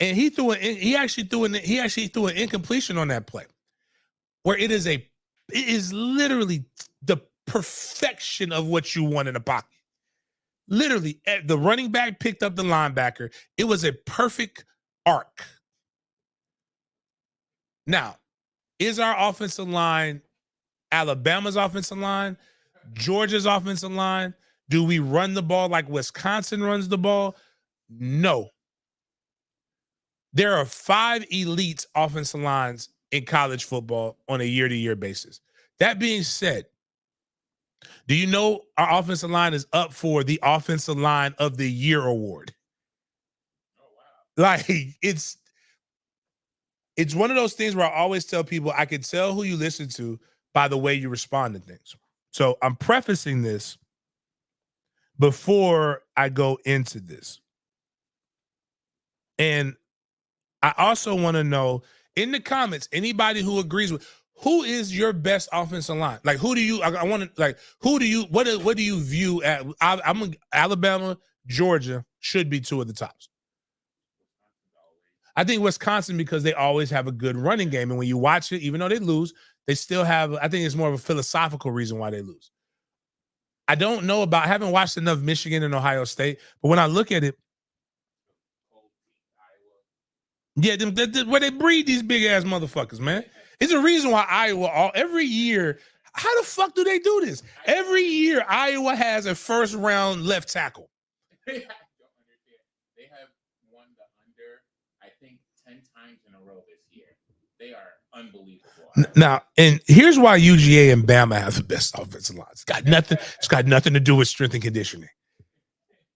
And he actually threw an incompletion on that play. Where it is literally the perfection of what you want in a pocket. Literally, the running back picked up the linebacker. It was a perfect arc. Now, is our offensive line Alabama's offensive line? Georgia's offensive line? Do we run the ball like Wisconsin runs the ball? No. There are 5 elite offensive lines in college football on a year-to-year basis. That being said, Do you know our offensive line is up for the Offensive Line of the Year award? Oh, wow. Like, it's one of those things where I always tell people I can tell who you listen to by the way you respond to things. So I'm prefacing this before I go into this. And I also want to know in the comments, anybody who agrees with, who is your best offensive line? Like, who do you, I want to, like, who do you, what do you view at, I'm Alabama, Georgia should be two of the tops. I think Wisconsin, because they always have a good running game. And when you watch it, even though they lose, they still have, I think it's more of a philosophical reason why they lose. I don't know about, I haven't watched enough Michigan and Ohio State, but when I look at it, yeah, where they breed these big ass motherfuckers, man. It's a reason why Iowa every year. How the fuck do they do this? Every year, Iowa has a first round left tackle. I don't understand. They have won the under, I think, 10 times in a row this year. They are unbelievable. Now, and here's why UGA and Bama have the best offensive lines. It's got nothing. It's got nothing to do with strength and conditioning.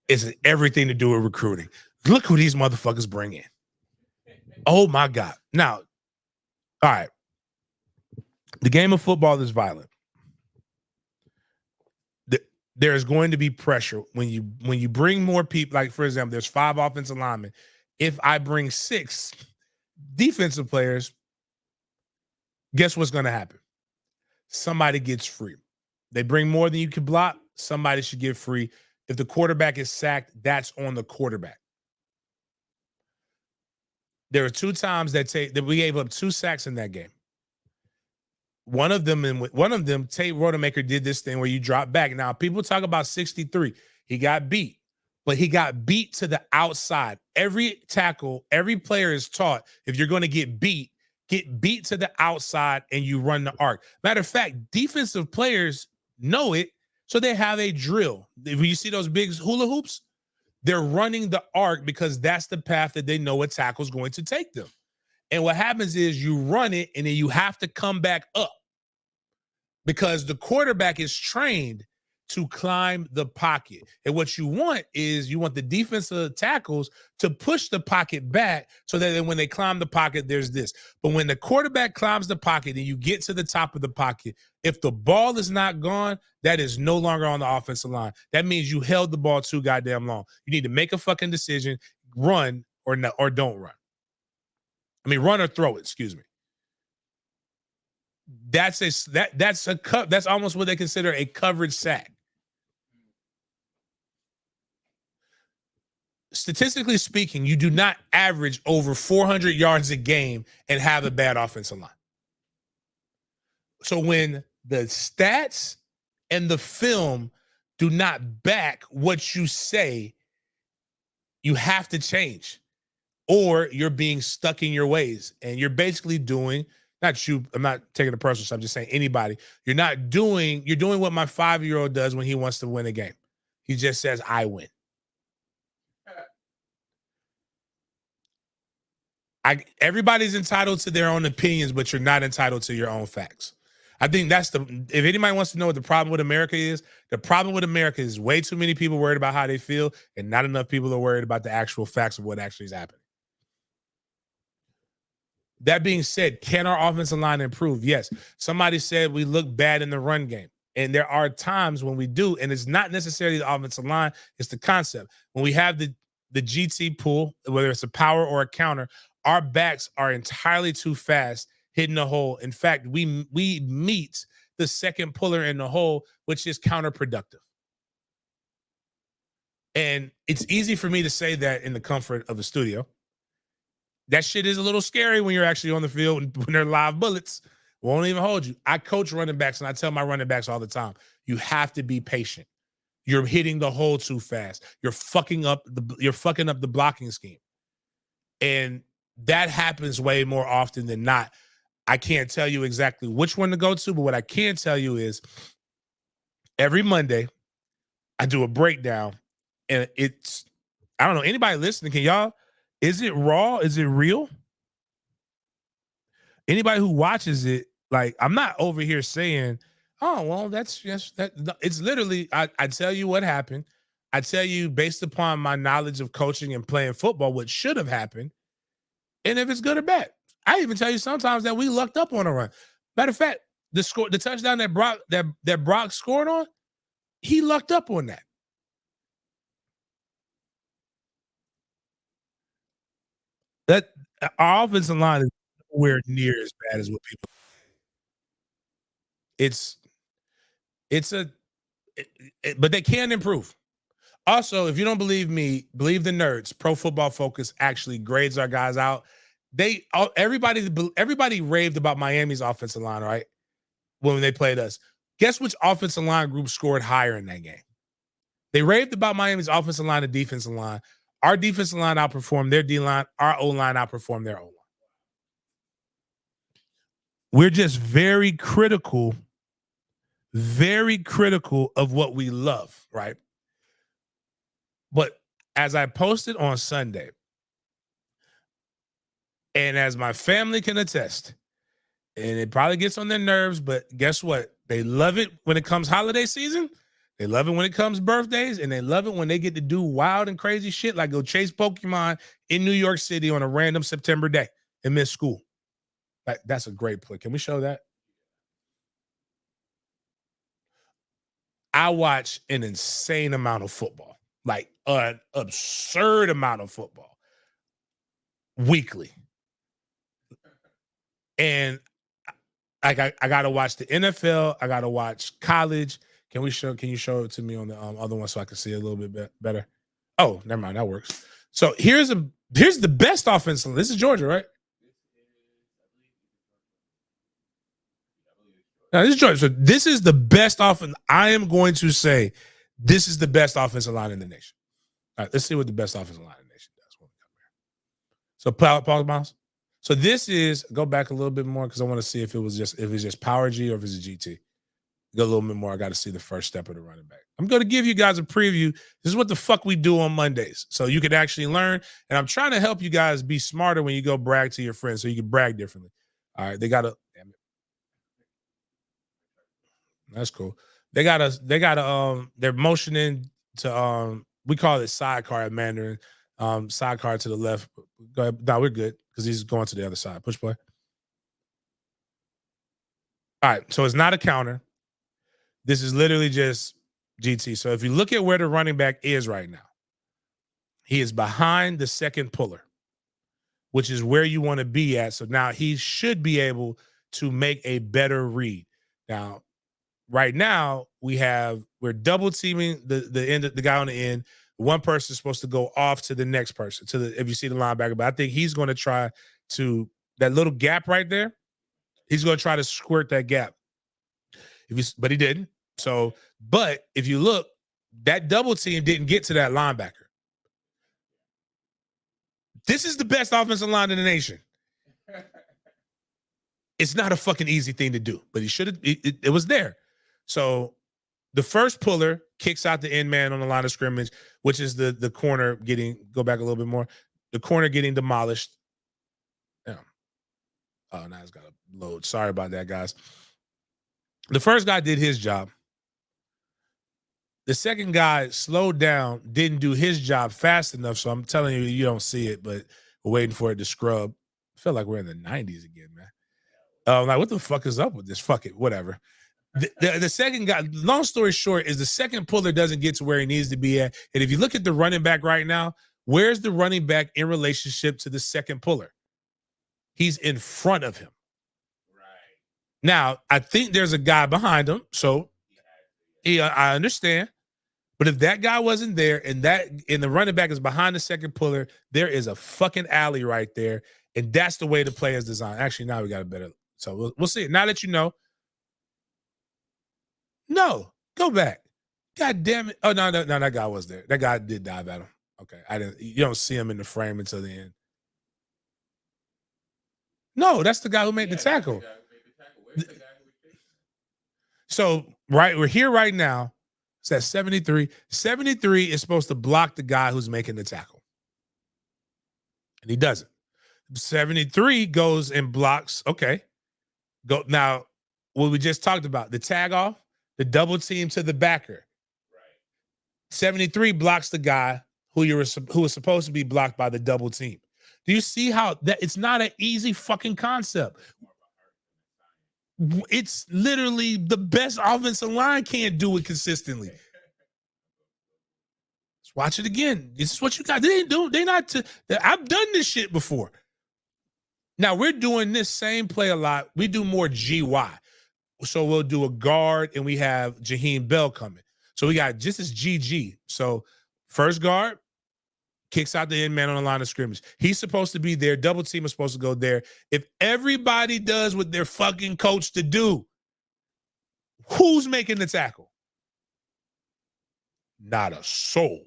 It's everything to do with recruiting. Look who these motherfuckers bring in. Oh my God. Now, all right. The game of football is violent. There is going to be pressure when you bring more people. Like, for example, there's 5 offensive linemen. If I bring 6 defensive players, guess what's going to happen? Somebody gets free. They bring more than you can block. Somebody should get free. If the quarterback is sacked, that's on the quarterback. There are 2 times that we gave up 2 sacks in that game. One of them, Tate Rodemaker did this thing where you drop back. Now, people talk about 63. He got beat, but he got beat to the outside. Every tackle, every player is taught, if you're going to get beat to the outside and you run the arc. Matter of fact, defensive players know it, so they have a drill. If you see those big hula hoops, they're running the arc because that's the path that they know a tackle is going to take them. And what happens is you run it and then you have to come back up because the quarterback is trained to climb the pocket. And what you want is you want the defensive tackles to push the pocket back so that then when they climb the pocket, there's this. But when the quarterback climbs the pocket and you get to the top of the pocket, if the ball is not gone, that is no longer on the offensive line. That means you held the ball too goddamn long. You need to make a fucking decision, run or don't run. I mean, run or throw it, excuse me. That's almost what they consider a coverage sack. Statistically speaking, you do not average over 400 yards a game and have a bad offensive line. So when the stats and the film do not back what you say, you have to change. Or you're being stuck in your ways and you're basically doing, not you, I'm not taking it personal, so I'm just saying anybody, you're doing what my 5-year-old does when he wants to win a game. He just says, I win. Everybody's entitled to their own opinions, but you're not entitled to your own facts. I think if anybody wants to know what the problem with America is, the problem with America is way too many people worried about how they feel and not enough people are worried about the actual facts of what actually is happening. That being said, can our offensive line improve? Yes. Somebody said we look bad in the run game. And there are times when we do, and it's not necessarily the offensive line, it's the concept. When we have the GT pull, whether it's a power or a counter, our backs are entirely too fast hitting the hole. In fact, we meet the second puller in the hole, which is counterproductive. And it's easy for me to say that in the comfort of a studio. That shit is a little scary when you're actually on the field and when they're live bullets. Won't even hold you. I coach running backs and I tell my running backs all the time, you have to be patient. You're hitting the hole too fast. You're fucking up the blocking scheme. And that happens way more often than not. I can't tell you exactly which one to go to, but what I can tell you is every Monday I do a breakdown and I don't know, anybody listening, can y'all, is it raw? Is it real? Anybody who watches it, like, I'm not over here saying Oh, well, that's just that. It's literally, I tell you what happened. I tell you, based upon my knowledge of coaching and playing football, what should have happened, and if it's good or bad. I even tell you sometimes that we lucked up on a run. Matter of fact, the touchdown that Brock scored on, he lucked up on that. That our offensive line is nowhere near as bad as what people. It's it's a, but they can improve. Also, if you don't believe me, believe the nerds. Pro Football Focus actually grades our guys out. Everybody raved about Miami's offensive line, right? When they played us. Guess which offensive line group scored higher in that game? They raved about Miami's offensive line and defensive line. Our defensive line outperformed their D line. Our O line outperformed their O line. We're just very critical of what we love, right? But as I posted on Sunday, and as my family can attest, and it probably gets on their nerves, but guess what? They love it when it comes holiday season. They love it when it comes birthdays, and they love it when they get to do wild and crazy shit like go chase Pokemon in New York City on a random September day and miss school. That's a great play. Can we show that? I watch an insane amount of football, like an absurd amount of football weekly. And I gotta watch the NFL. I gotta watch college. Can you show it to me on the other one so I can see it a little bit better? Oh, never mind. That works. So here's the best offensive. This is Georgia, right? Now this is Georgia. So this is the best offense. I am going to say this is the best offensive line in the nation. All right, let's see what the best offensive line in the nation does when we come here. So pause, Miles. So this is, go back a little bit more because I want to see if it's just power G or if it's a GT. Go a little bit more. I got to see the first step of the running back. I'm going to give you guys a preview. This is what the fuck we do on Mondays. So you can actually learn. And I'm trying to help you guys be smarter when you go brag to your friends so you can brag differently. All right. That's cool. They're motioning to, we call it sidecar at Mandarin. Sidecar to the left. Go ahead. No, we're good because he's going to the other side. Push play. All right. So it's not a counter. This is literally just GT. So if you look at where the running back is right now, he is behind the second puller, which is where you want to be at. So now he should be able to make a better read. Now, right now, we're double teaming the guy on the end. One person is supposed to go off to the next person, if you see the linebacker. But I think he's going to try to, that little gap right there, he's going to try to squirt that gap. But he didn't. So, but if you look, that double team didn't get to that linebacker. This is the best offensive line in the nation. It's not a fucking easy thing to do, but he should have. It was there. So the first puller kicks out the end man on the line of scrimmage, which is the corner getting, go back a little bit more, the corner getting demolished. Yeah. Oh, now it's got to load. Sorry about that, guys. The first guy did his job. The second guy slowed down, didn't do his job fast enough. So I'm telling you, you don't see it, but we're waiting for it to scrub. I feel like we're in the 90s again, man. Like, what the fuck is up with this? Fuck it, whatever. The second guy, long story short, is the second puller doesn't get to where he needs to be at. And if you look at the running back right now, where's the running back in relationship to the second puller? He's in front of him. Right. Now, I think there's a guy behind him. So I understand. But if that guy wasn't there and the running back is behind the second puller, there is a fucking alley right there. And that's the way the play is designed. Actually, now we got a better. So we'll see. Now that you know. No, go back. God damn it. Oh, no, that guy was there. That guy did dive at him. Okay. You don't see him in the frame until the end. No, that's the guy who made the tackle. So, right, we're here right now. It's at 73. 73 is supposed to block the guy who's making the tackle. And he doesn't. 73 goes and blocks. Okay. Go now. what we just talked about, the tag off, the double team to the backer. Right. 73 blocks the guy who was supposed to be blocked by the double team. Do you see how that it's not an easy fucking concept? It's literally the best offensive line can't do it consistently. Let's watch it again. This is what you got. They not. I've done this shit before. Now we're doing this same play a lot. We do more GY. So we'll do a guard and we have Jaheim Bell coming. So we got just as GG. So first guard kicks out the end man on the line of scrimmage. He's supposed to be there. Double team is supposed to go there. If everybody does what they're fucking coached to do, who's making the tackle? Not a soul.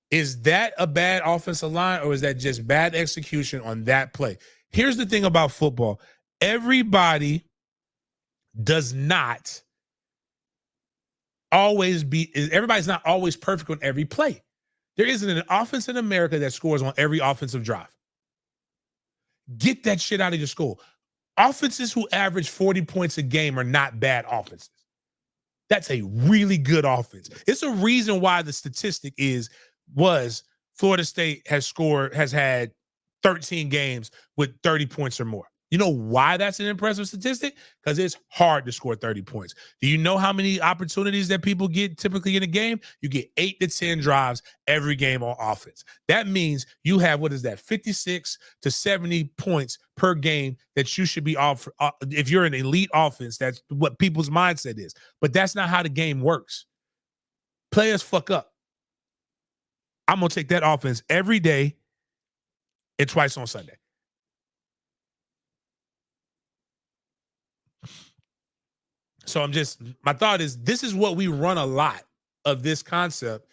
Is that a bad offensive line or is that just bad execution on that play? Here's the thing about football. Everybody does not always everybody's not always perfect on every play. There isn't an offense in America that scores on every offensive drive. Get that shit out of your school. Offenses who average 40 points a game are not bad offenses. That's a really good offense. It's a reason why the statistic was Florida State has had 13 games with 30 points or more. You know why that's an impressive statistic? Because it's hard to score 30 points. Do you know how many opportunities that people get typically in a game? You get 8 to 10 drives every game on offense. That means you have, 56 to 70 points per game that you should be off. If you're an elite offense, that's what people's mindset is. But that's not how the game works. Players fuck up. I'm going to take that offense every day and twice on Sunday. So my thought is this is what we run a lot of this concept.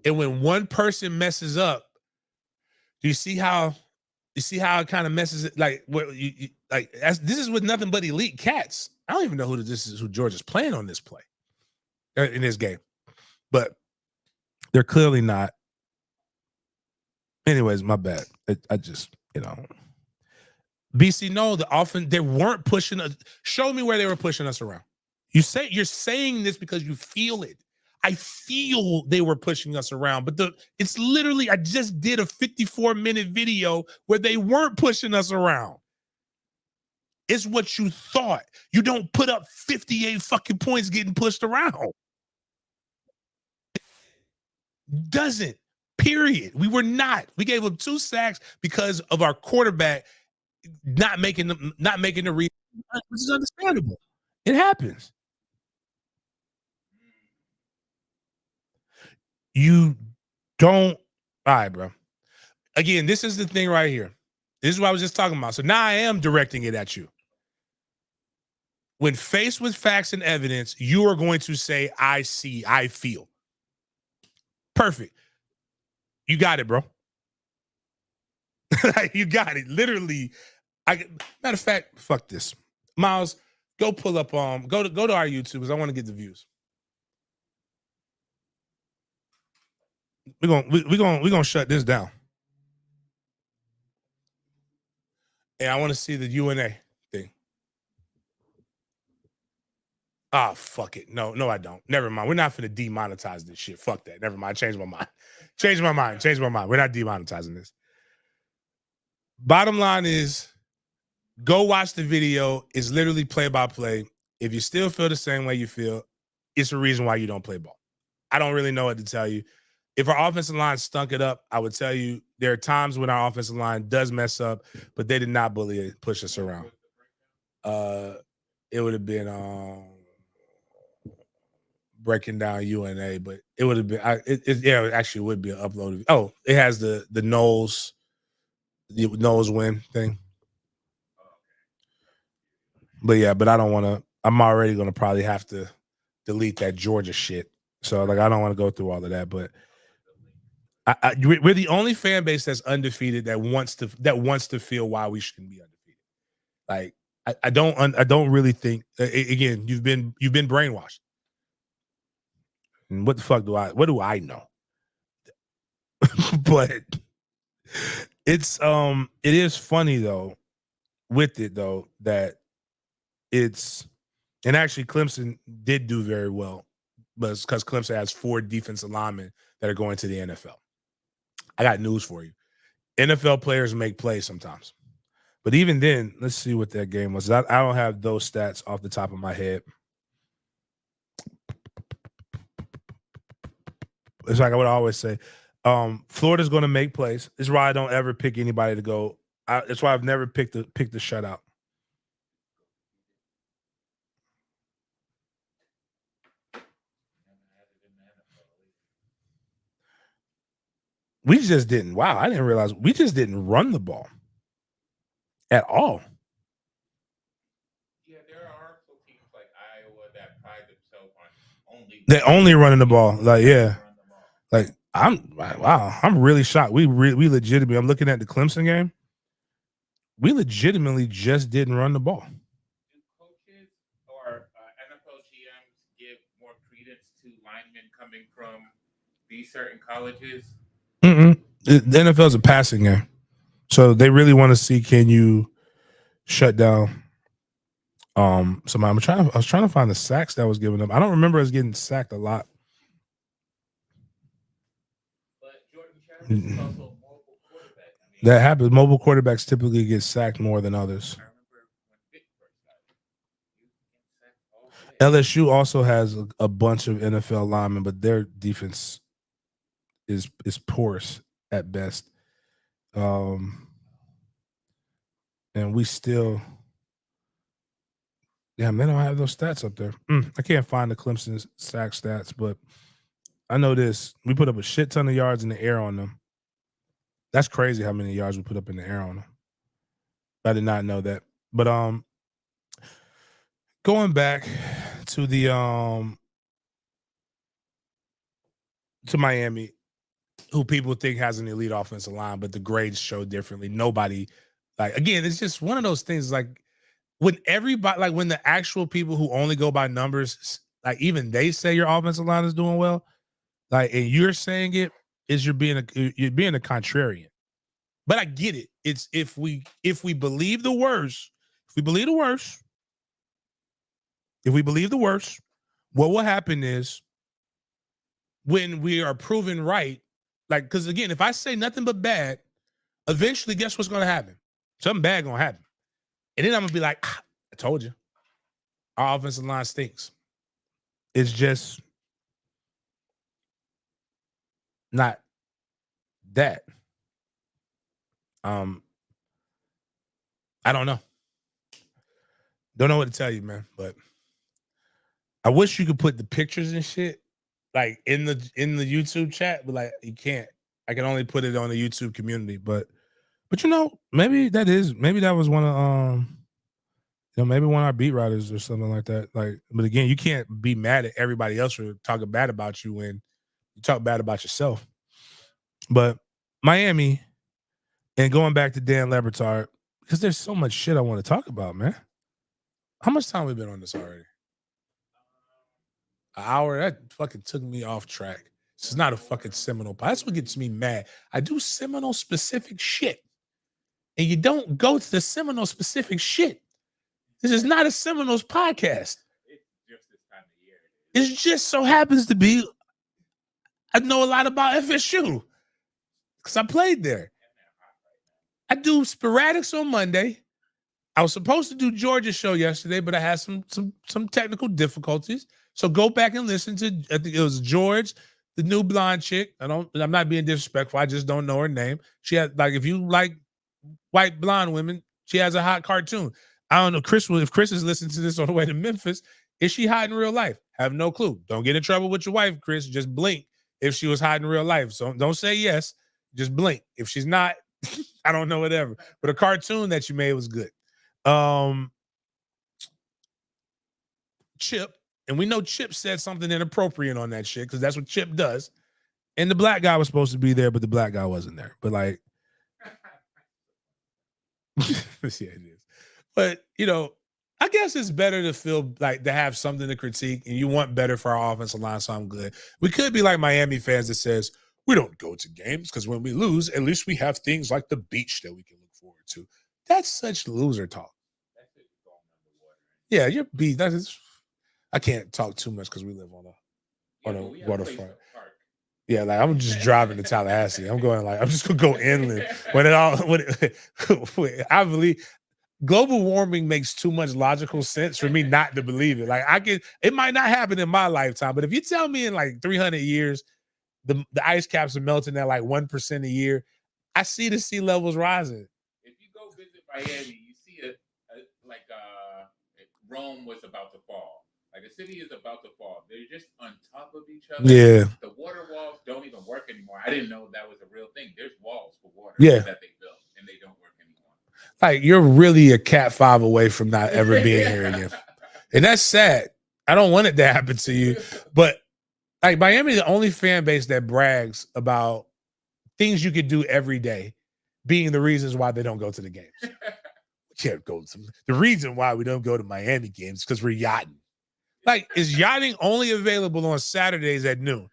And when one person messes up, do you see how it kind of messes it? Like, this is with nothing but elite cats. I don't even know who Georgia's playing on this play in this game, but they're clearly not. Anyways, my bad. I just, BC, no, they weren't pushing us. Show me where they were pushing us around. You're saying this because you feel it. I feel they were pushing us around, but it's literally, I just did a 54-minute video where they weren't pushing us around. It's what you thought. You don't put up 58 fucking points getting pushed around. Doesn't. Period. We were not. We gave them 2 sacks because of our quarterback not making the read, which is understandable. It happens. You don't. All right, bro. Again, this is the thing right here. This is what I was just talking about. So now I am directing it at you. When faced with facts and evidence, you are going to say, I see, I feel. Perfect. You got it, bro. You got it. Literally. Matter of fact, fuck this. Miles, go pull up go to our YouTube because I want to get the views. We're gonna shut this down. And I want to see the UNA thing. Ah, fuck it. No, I don't. Never mind. We're not finna demonetize this shit. Fuck that. Never mind. Change my mind. Change my mind. We're not demonetizing this. Bottom line is, go watch the video. It's literally play by play. If you still feel the same way you feel, it's a reason why you don't play ball. I don't really know what to tell you. If our offensive line stunk it up, I would tell you there are times when our offensive line does mess up, but they did not bully it, push us around. It would have been breaking down UNA, but it would have been it actually would be an upload. Oh, it has the Knowles win thing. But yeah, but I don't want to. I'm already going to probably have to delete that Georgia shit. So I don't want to go through all of that. But we're the only fan base that's undefeated that wants to feel why we shouldn't be undefeated. Like I don't really think. Again, you've been brainwashed. And what the fuck what do I know? But it is funny though, with it though, that and actually Clemson did do very well, but it's because Clemson has 4 defensive linemen that are going to the NFL. I got news for you. NFL players make plays sometimes. But even then, let's see what that game was. I don't have those stats off the top of my head. It's like I would always say, Florida's going to make plays. This is why I don't ever pick anybody to go. That's why I've never picked the shutout. We just didn't. Wow, I didn't realize we just didn't run the ball at all. Yeah, there are also teams like Iowa that pride themselves on only running the ball. Like, yeah. Like, I'm really shocked. We legitimately, I'm looking at the Clemson game. We legitimately just didn't run the ball. Do coaches or NFL GMs give more credence to linemen coming from these certain colleges? The NFL is a passing game, so they really want to see, can you shut down somebody. I was trying to find the sacks that was giving them. I don't remember us getting sacked a lot. But Jordan Travis is also a mobile quarterback. That happens. Mobile quarterbacks typically get sacked more than others. I remember when Vic first got it. LSU also has a bunch of NFL linemen, but their defense is porous at best. And we still, damn, they don't have those stats up there. I can't find the Clemson sack stats, but I know this. We put up a shit ton of yards in the air on them. That's crazy how many yards we put up in the air on them. I did not know that. But going back to the to Miami, who people think has an elite offensive line, but the grades show differently. Nobody, like, again, it's just one of those things. Like, when everybody, like, when the actual people who only go by numbers, like, even they say your offensive line is doing well, like, and you're saying it, is you're being a contrarian. But I get it. It's if we believe the worst, what will happen is, when we are proven right, like, because again, if I say nothing but bad, eventually, guess what's going to happen? Something bad going to happen. And then I'm going to be like, I told you. Our offensive line stinks. It's just not that. I don't know. Don't know what to tell you, man. But I wish you could put the pictures and shit, like, in the YouTube chat, but, like, you can't. I can only put it on the YouTube community. But maybe that was one of maybe one of our beat writers or something like that. Like, but again, you can't be mad at everybody else for talking bad about you when you talk bad about yourself. But Miami, and going back to Dan Le Batard, because there's so much shit I want to talk about, man. How much time have we been on this already? An hour? That fucking took me off track. This is not a fucking Seminole. That's what gets me mad. I do Seminole specific shit, and you don't go to the Seminole specific shit. This is not a Seminoles podcast. It's just this time of year. It just so happens to be, I know a lot about FSU because I played there. I do sporadics on Monday. I was supposed to do Georgia show yesterday, but I had some technical difficulties. So go back and listen to, I think it was George, the new blonde chick. I'm not being disrespectful. I just don't know her name. She had, like, if you like white blonde women, she has a hot cartoon. I don't know, if Chris is listening to this on the way to Memphis, is she hot in real life? Have no clue. Don't get in trouble with your wife, Chris. Just blink if she was hot in real life. So don't say yes. Just blink. If she's not, I don't know, whatever. But a cartoon that you made was good. Chip, and we know Chip said something inappropriate on that shit because that's what Chip does. And the black guy was supposed to be there, but the black guy wasn't there. But, like, yeah, it is. But, I guess it's better to feel like to have something to critique, and you want better for our offensive line, so I'm good. We could be like Miami fans that says, we don't go to games because when we lose, at least we have things like the beach that we can look forward to. That's such loser talk. Yeah, you're B. That is. I can't talk too much because we live on a waterfront. Yeah, like I'm just driving to Tallahassee. I'm just gonna go inland. I believe global warming makes too much logical sense for me not to believe it. Like it might not happen in my lifetime, but if you tell me in like 300 years, the ice caps are melting at like 1% a year, I see the sea levels rising. If you go visit Miami, you see Rome was about to fall. Like the city is about to fall. They're just on top of each other. Yeah. The water walls don't even work anymore. I didn't know that was a real thing. There's walls for water that they built, and they don't work anymore. Like you're really a Cat 5 away from not ever being here again. And that's sad. I don't want it to happen to you. But like Miami is the only fan base that brags about things you could do every day being the reasons why they don't go to the games. Can't go to the reason why we don't go to Miami games because we're yachting. Like, is yachting only available on Saturdays at noon?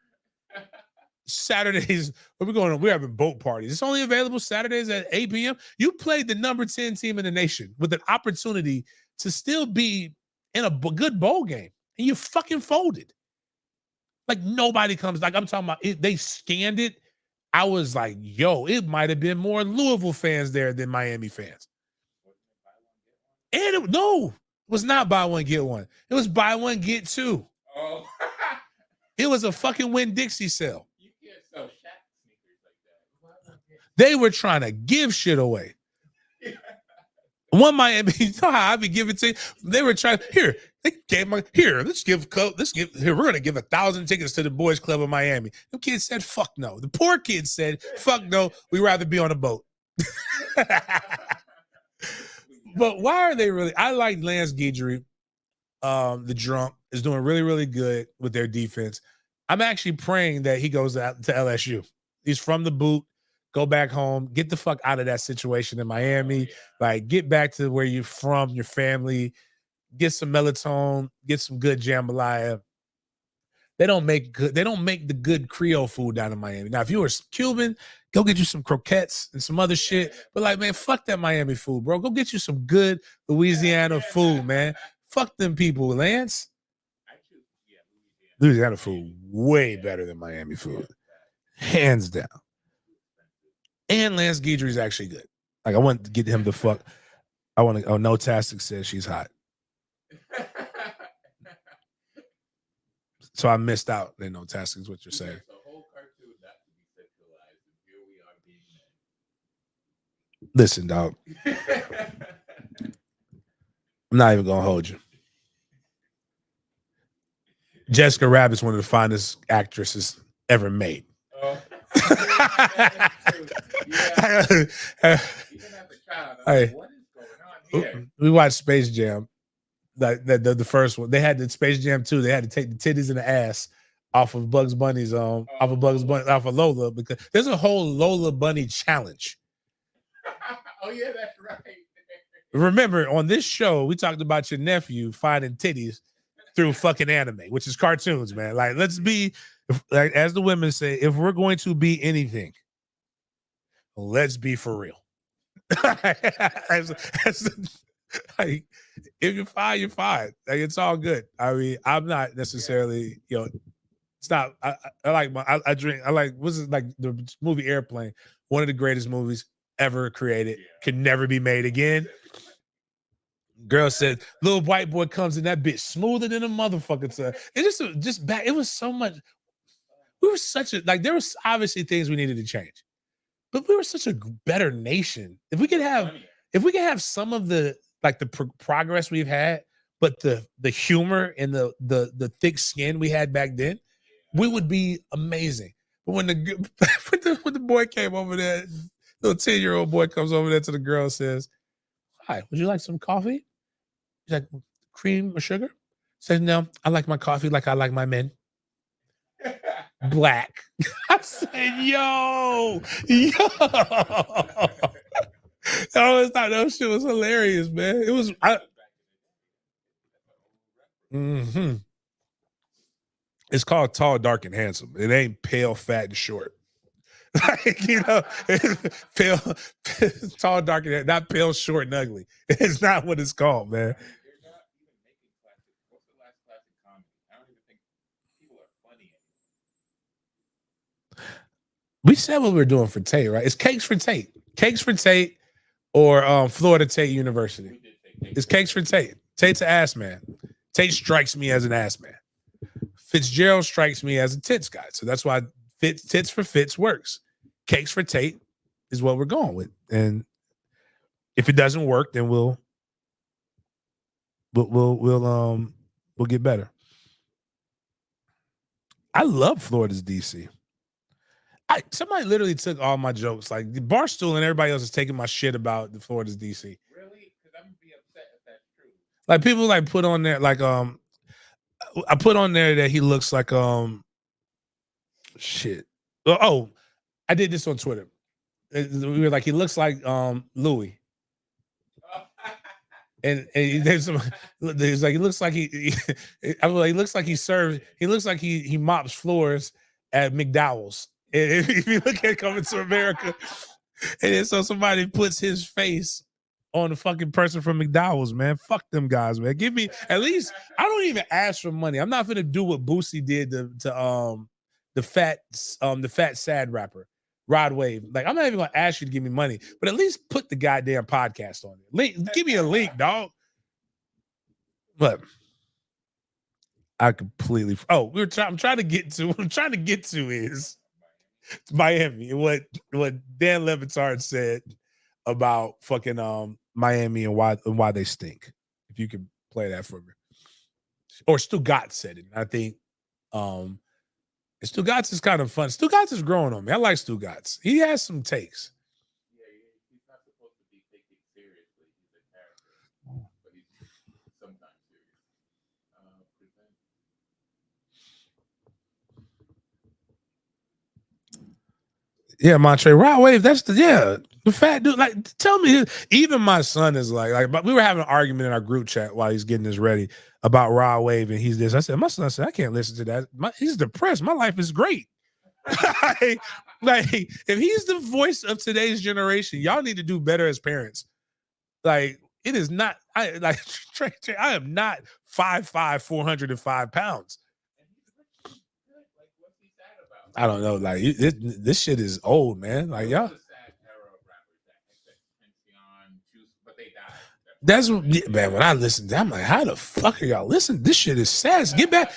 Saturdays, where we going? We're having boat parties. It's only available Saturdays at 8 p.m. You played the number 10 team in the nation with an opportunity to still be in a good bowl game, and you fucking folded. Like, nobody comes. Like, I'm talking about it, they scanned it. I was like, yo, it might have been more Louisville fans there than Miami fans. And it was not buy one, get one. It was buy one, get two. Oh. It was a fucking Winn-Dixie sale. You can't sell Shaq sneakers like that. They were trying to give shit away. One Miami, you know how I be giving to you? They were trying, we're gonna give 1,000 tickets to the boys club of Miami. The kids said, fuck no. The poor kids said, fuck no, we'd rather be on a boat. But why are they really? I like Lance Guidry, the drunk, is doing really, really good with their defense. I'm actually praying that he goes out to LSU. He's from the boot. Go back home. Get the fuck out of that situation in Miami. Like, get back to where you're from, your family. Get some melatonin. Get some good jambalaya. They don't make the good Creole food down in Miami. Now, if you were Cuban, go get you some croquettes and some other shit. But like, man, fuck that Miami food, bro. Go get you some good Louisiana food, man. Fuck them people, Lance. Louisiana food way better than Miami food, hands down. And Lance Guidry is actually good. Like, I want to get him the fuck. I want to. Oh, no, Tastic says she's hot. So I missed out. They know Tastic is what you're saying. The whole cartoon not to be sexualized, and here we are being men. Listen, dog. I'm not even gonna hold you. Jessica Rabbit's one of the finest actresses ever made. Oh. Even as a child, what is going on here? We watched Space Jam. The first one. They had the Space Jam 2. They had to take the titties and the ass off of Bugs Bunny's off of Lola, because there's a whole Lola Bunny challenge. Oh yeah, that's right. Remember, on this show, we talked about your nephew finding titties through fucking anime, which is cartoons, man. Like, let's be, like, as the women say, if we're going to be anything, let's be for real. Like, if you're fine, you're fine. Like, it's all good. I mean, I'm not necessarily, it's not. I like I drink. I like, what's it, like the movie Airplane, one of the greatest movies ever created, could never be made again. Girl said, little white boy comes in, that bitch smoother than a motherfucker. So it's just back. It was so much. We were such a, like, there was obviously things we needed to change, but we were such a better nation. If we could have some of the, like, the progress we've had, but the humor and the thick skin we had back then, we would be amazing. But when the boy came over there, little 10-year-old boy comes over there to the girl and says, "Hi, would you like some coffee?" She's like, "Cream or sugar?" Says, "No, I like my coffee like I like my men. Black." I said, yo. I always thought that shit was hilarious, man. It was. It's called Tall, Dark, and Handsome. It ain't Pale, Fat, and Short. Like, pale, tall, dark, and not pale, short, and ugly. It's not what it's called, man. We said what we were doing for Tate, right? It's cakes for Tate. Cakes for Tate or Florida Tate University. It's cakes for Tate. Tate's an ass man. Tate strikes me as an ass man. Fitzgerald strikes me as a tits guy. So that's why tits for Fitz works. Cakes for Tate is what we're going with. And if it doesn't work, then we'll get better. I love Florida's DC. Somebody literally took all my jokes, like the Barstool and everybody else is taking my shit about the Florida's DC. Really? Because I'm gonna be upset if that's true. Like people like put on there, like I put on there that he looks like shit. Oh, I did this on Twitter. We were like, he looks like Louis. And there's like he looks like he I mean, like, he looks like he mops floors at McDowell's. And if you look at Coming to America, and then so somebody puts his face on the fucking person from McDowell's, man. Fuck them guys, man. Give me at least. I don't even ask for money. I'm not gonna do what Boosie did to the fat sad rapper Rod Wave. Like I'm not even gonna ask you to give me money, but at least put the goddamn podcast on it. Give me a link, dog. But I completely. Oh, I'm trying to get to. What I'm trying to get to is Miami. What Dan Levitard said about fucking Miami and why they stink. If you can play that for me. Or Stu Gatz said it. I think Stu Gatz is kind of fun. Stu Gatz is growing on me. I like Stu Gatz. He has some takes. Yeah, he's not supposed to be taken seriously. He's a character, but he's sometimes serious. Yeah, Montre Rod Wave. That's the fat dude. Like, tell me, even my son is like. But we were having an argument in our group chat while he's getting this ready about Rod Wave, and he's this. I said, my son said, I can't listen to that. He's depressed. My life is great. like, if he's the voice of today's generation, y'all need to do better as parents. Like, it is not. I am not 5'5", 405 pounds. I don't know. Like this shit is old, man. Like y'all. That's what, man. When I listen, I'm like, how the fuck are y'all listening? This shit is sad. Get back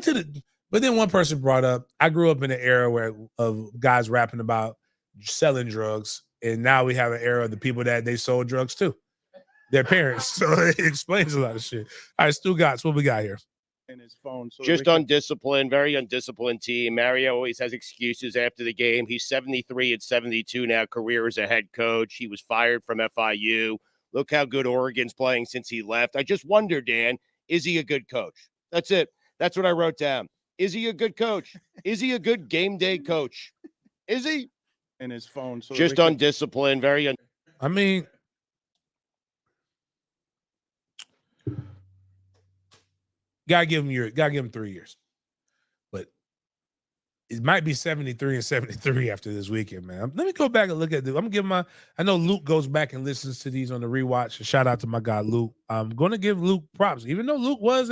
to the. But then one person brought up, I grew up in an era of guys rapping about selling drugs, and now we have an era of the people that they sold drugs to, their parents. So it explains a lot of shit. All right, Stu Gatz, what we got here? In his phone. So just undisciplined, very undisciplined team. Mario always has excuses after the game. He's 73 and 72 now, career as a head coach. He was fired from FIU. Look how good Oregon's playing since he left. I just wonder, Dan, is he a good coach? That's it. That's what I wrote down. Is he a good coach? Is he a good game day coach? Is he? In his phone. So just undisciplined, very I mean, gotta give him 3 years. But it might be 73 and 73 after this weekend, man. Let me go back and look at this. I'm gonna give I know Luke goes back and listens to these on the rewatch. Shout out to my guy Luke. I'm gonna give Luke props, even though Luke was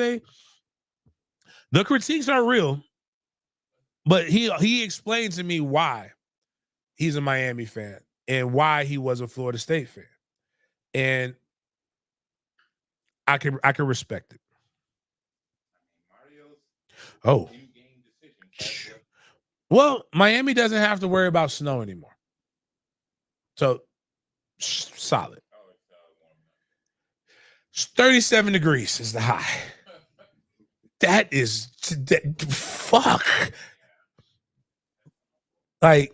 the critiques are real, but he explained to me why he's a Miami fan and why he was a Florida State fan. And I can respect it. Oh. Well, Miami doesn't have to worry about snow anymore. So, solid. 37 degrees is the high. That is, fuck. Like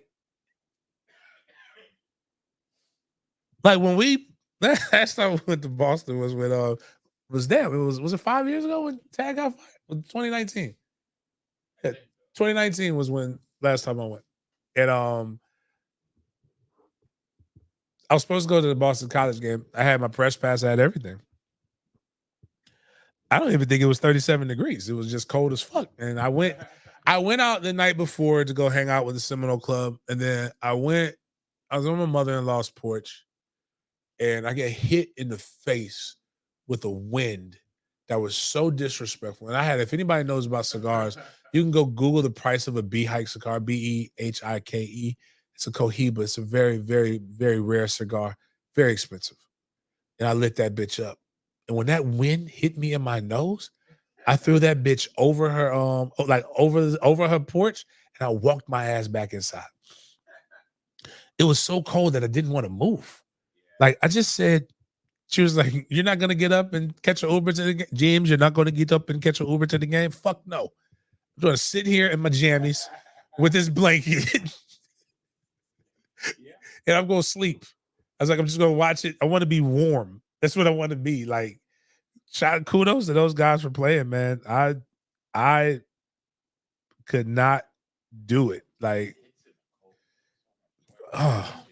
when last time we went to Boston was with, was it 5 years ago when Tag got fired? 2019. Yeah, 2019 was when last time I went. And I was supposed to go to the Boston College game. I had my press pass, I had everything. I don't even think it was 37 degrees. It was just cold as fuck. And I went out the night before to go hang out with the Seminole Club. And then I was on my mother-in-law's porch and I get hit in the face with a wind that was so disrespectful. And if anybody knows about cigars, You can go Google the price of a Behike cigar, Behike. It's a Cohiba. It's a very, very, very rare cigar, very expensive. And I lit that bitch up. And when that wind hit me in my nose, I threw that bitch over her over her porch, and I walked my ass back inside. It was so cold that I didn't want to move. Like I just said, she was like, "You're not gonna get up and catch an Uber to the game, James. You're not gonna get up and catch an Uber to the game. Fuck no. I'm gonna sit here in my jammies with this blanket, and I'm gonna sleep." I was like, "I'm just gonna watch it. I want to be warm. That's what I want to be." Like, kudos to those guys for playing, man. I could not do it. Like, oh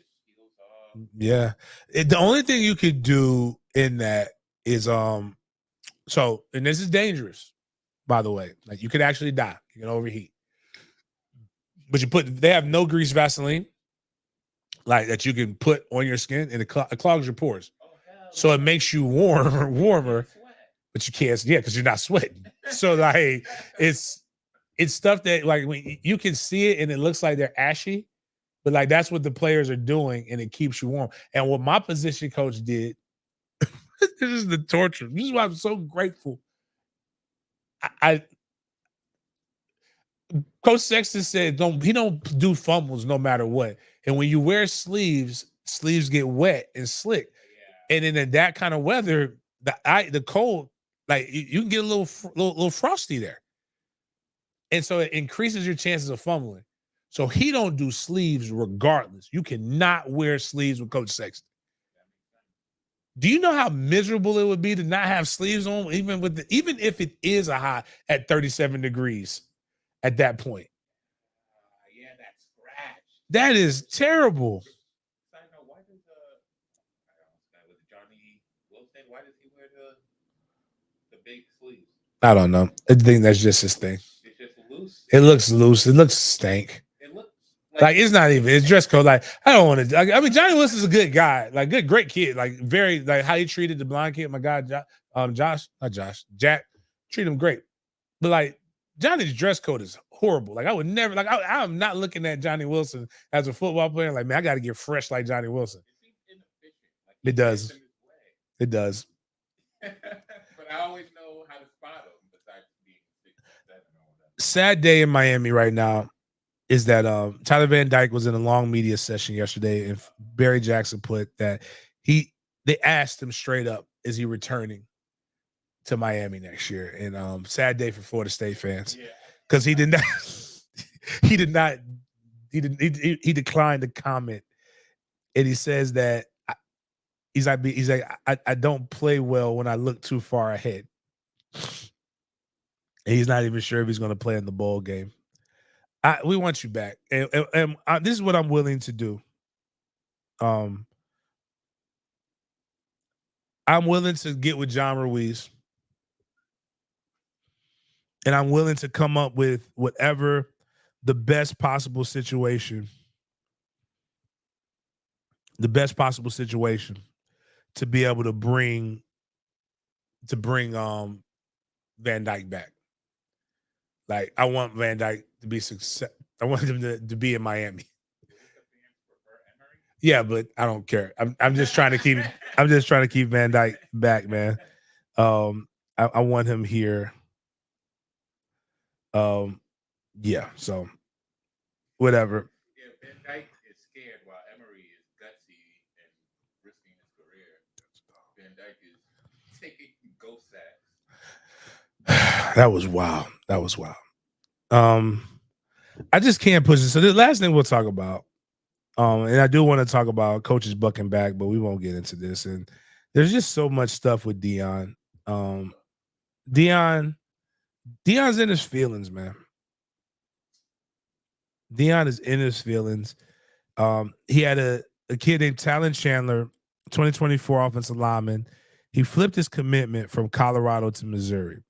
yeah. The only thing you could do in that is so, and this is dangerous, by the way. Like, you could actually die. You can overheat. But they have no grease Vaseline, like that you can put on your skin, and it clogs your pores. So it makes you warmer, but you can't, because you're not sweating. So like it's stuff that like when you can see it and it looks like they're ashy, but like that's what the players are doing, and it keeps you warm. And what my position coach did, this is the torture. This is why I'm so grateful. Coach Sexton said he don't do fumbles no matter what. And when you wear sleeves get wet and slick. And then in that kind of weather, the cold, like you can get a little frosty there. And so it increases your chances of fumbling. So he don't do sleeves regardless. You cannot wear sleeves with Coach Sexton. Do you know how miserable it would be to not have sleeves on, even if it is a high at 37 degrees at that point? Yeah, that scratch. That is terrible. I know, why does Johnny Wilson, why does he wear the big sleeves? I don't know. I think that's just his thing. It's just loose. It looks loose. It looks stank. It looks like it's not even. It's dress code. Like I don't want to. I mean, Johnny Wilson's a good guy. Like great kid. Like very like how he treated the blind kid. My God, Jack treated him great. But like Johnny's dress code is horrible. Like I would never. Like I'm not looking at Johnny Wilson as a football player. Like man, I got to get fresh like Johnny Wilson. It does. It does. But I always know how to spot him. Besides being 6'7" or whatever. Sad day in Miami right now is that Tyler Van Dyke was in a long media session yesterday, and Barry Jackson put that they asked him straight up, is he returning to Miami next year? And sad day for Florida State fans, because he declined to comment, and he says that he's like I don't play well when I look too far ahead. And he's not even sure if he's going to play in the bowl game. We want you back, and this is what I'm willing to do. I'm willing to get with John Ruiz, and I'm willing to come up with whatever the best possible situation to be able to bring Van Dyke back. Like I want Van Dyke to be success. I want him to be in Miami. Yeah, but I don't care. I'm just trying to keep Van Dyke back, man. I want him here. Yeah, so whatever. Yeah, Van Dyke is scared while Emery is gutsy and risking his career. Van Dyke is taking ghost sacks. That was wild. I just can't push it. So the last thing we'll talk about, and I do want to talk about coaches bucking back, but we won't get into this. And there's just so much stuff with Dion. Dion's in his feelings, man. Dion is in his feelings. He had a kid named Talon Chandler, 2024 offensive lineman. He flipped his commitment from Colorado to Missouri.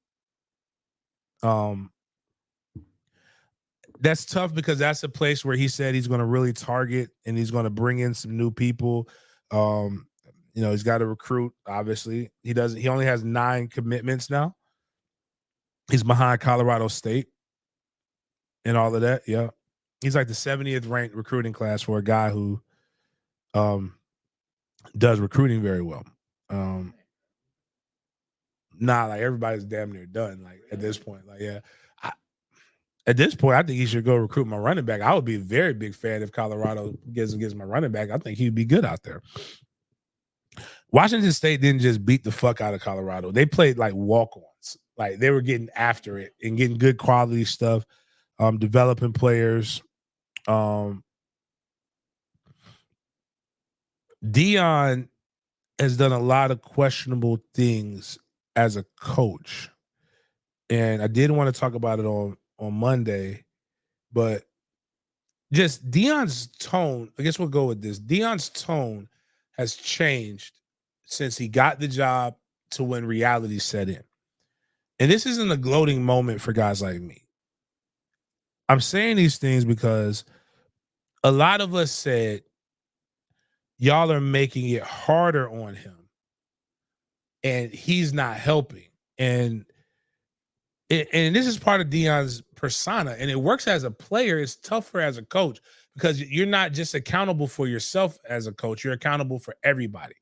That's tough because that's a place where he said he's going to really target and he's going to bring in some new people. He's got to recruit. Obviously, he only has 9 commitments now. He's behind Colorado State. and all of that. Yeah. He's like the 70th ranked recruiting class for a guy who does recruiting very well. Like everybody's damn near done. Like at this point, like at this point, I think he should go recruit my running back. I would be a very big fan if Colorado gets my running back. I think he'd be good out there. Washington State didn't just beat the fuck out of Colorado. They played like walk-ons. Like they were getting after it and getting good quality stuff, developing players. Dion has done a lot of questionable things as a coach. And I did want to talk about it on Monday, but just Dion's tone, I guess we'll go with this. Dion's tone has changed since he got the job to when reality set in. And this isn't a gloating moment for guys like me. I'm saying these things because a lot of us said, y'all are making it harder on him and he's not helping. And this is part of Dion's persona, and it works as a player. It's tougher as a coach because you're not just accountable for yourself as a coach. You're accountable for everybody.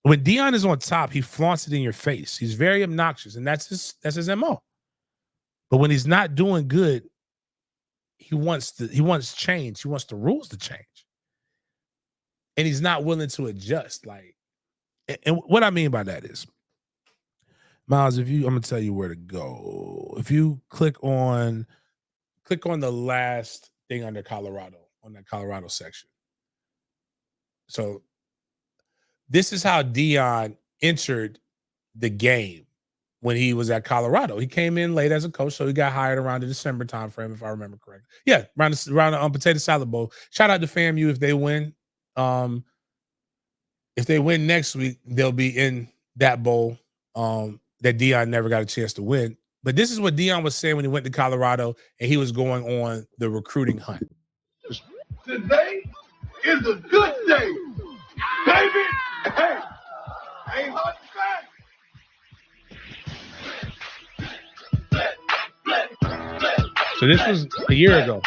When Dion is on top, he flaunts it in your face. He's very obnoxious, and that's his MO. But when he's not doing good, he wants change. He wants the rules to change. And he's not willing to adjust. And what I mean by that is, Miles, I'm gonna tell you where to go. If you click on the last thing under Colorado, on that Colorado section. So this is how Dion entered the game when he was at Colorado. He came in late as a coach, so he got hired around the December timeframe, if I remember correctly. Yeah, around the Potato Salad Bowl. Shout out to FAMU if they win. If they win next week, they'll be in that bowl that Dion never got a chance to win. But this is what Dion was saying when he went to Colorado and he was going on the recruiting hunt. Today is a good day, baby. Hey, ain't hard to find. So this was a year ago.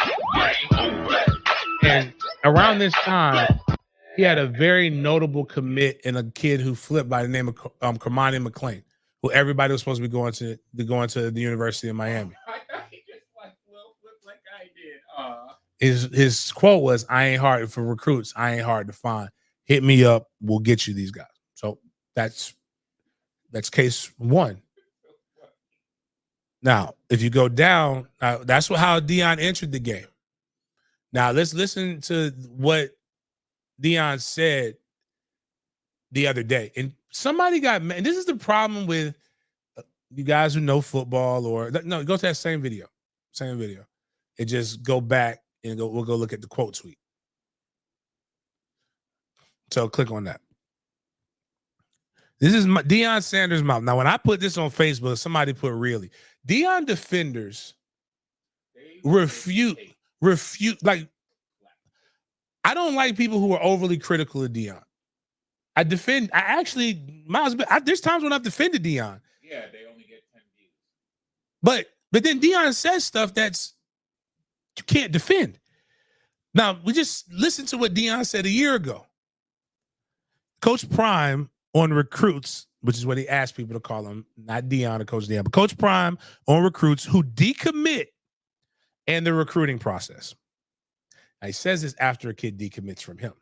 And around this time, he had a very notable commit and a kid who flipped by the name of Kamani McClain, who everybody was supposed to be going to the University of Miami. I thought he just flip like I did. His quote was, "I ain't hard for recruits. I ain't hard to find. Hit me up. We'll get you these guys." So that's case one. Now, if you go down, that's how Dion entered the game. Now let's listen to what Dion said the other day. And somebody got mad. And this is the problem with you guys who know football go to that same video. And just go back and we'll go look at the quote tweet. So click on that. This is Deion Sanders' mouth. Now, when I put this on Facebook, somebody put really. Dion defenders refute. Like, I don't like people who are overly critical of Dion. Miles, there's times when I've defended Dion. Yeah, they only get 10 views. But then Dion says stuff that's you can't defend. Now, we just listened to what Dion said a year ago. Coach Prime on recruits, which is what he asked people to call him, not Dion or Coach Dion, but Coach Prime on recruits who decommit and the recruiting process. Now, he says this after a kid decommits from him.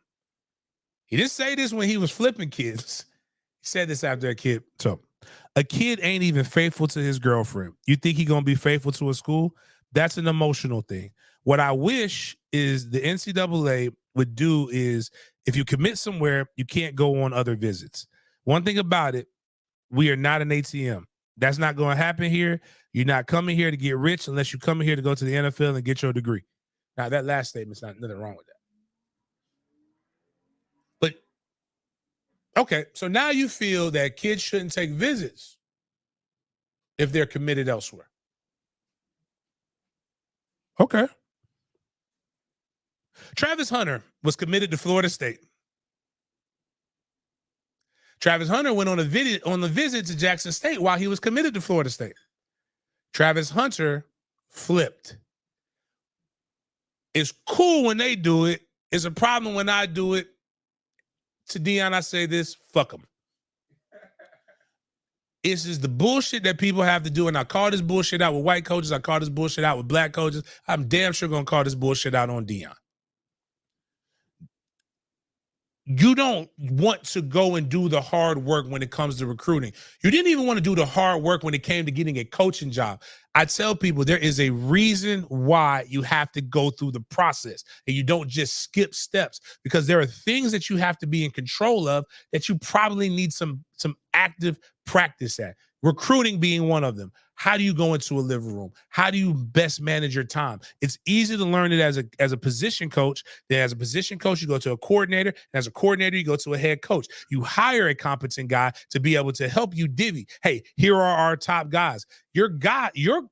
He didn't say this when he was flipping kids. He said this after a kid. So a kid ain't even faithful to his girlfriend. You think he going to be faithful to a school? That's an emotional thing. What I wish is the NCAA would do is if you commit somewhere, you can't go on other visits. One thing about it, we are not an ATM. That's not going to happen here. You're not coming here to get rich unless you come here to go to the NFL and get your degree. Now, that last statement's not nothing wrong with that. But, okay, so now you feel that kids shouldn't take visits if they're committed elsewhere. Okay. Travis Hunter was committed to Florida State. Travis Hunter went on a visit to Jackson State while he was committed to Florida State. Travis Hunter flipped. It's cool when they do it. It's a problem when I do it. To Dion, I say this, fuck them. It's just the bullshit that people have to do, and I call this bullshit out with white coaches. I call this bullshit out with black coaches. I'm damn sure going to call this bullshit out on Dion. You don't want to go and do the hard work when it comes to recruiting. You didn't even want to do the hard work when it came to getting a coaching job. I tell people there is a reason why you have to go through the process and you don't just skip steps, because there are things that you have to be in control of that you probably need some active practice at. Recruiting being one of them. How do you go into a living room? How do you best manage your time? It's easy to learn it as a position coach. Then as a position coach, you go to a coordinator. And as a coordinator, you go to a head coach. You hire a competent guy to be able to help you divvy. Hey, here are our top guys. Your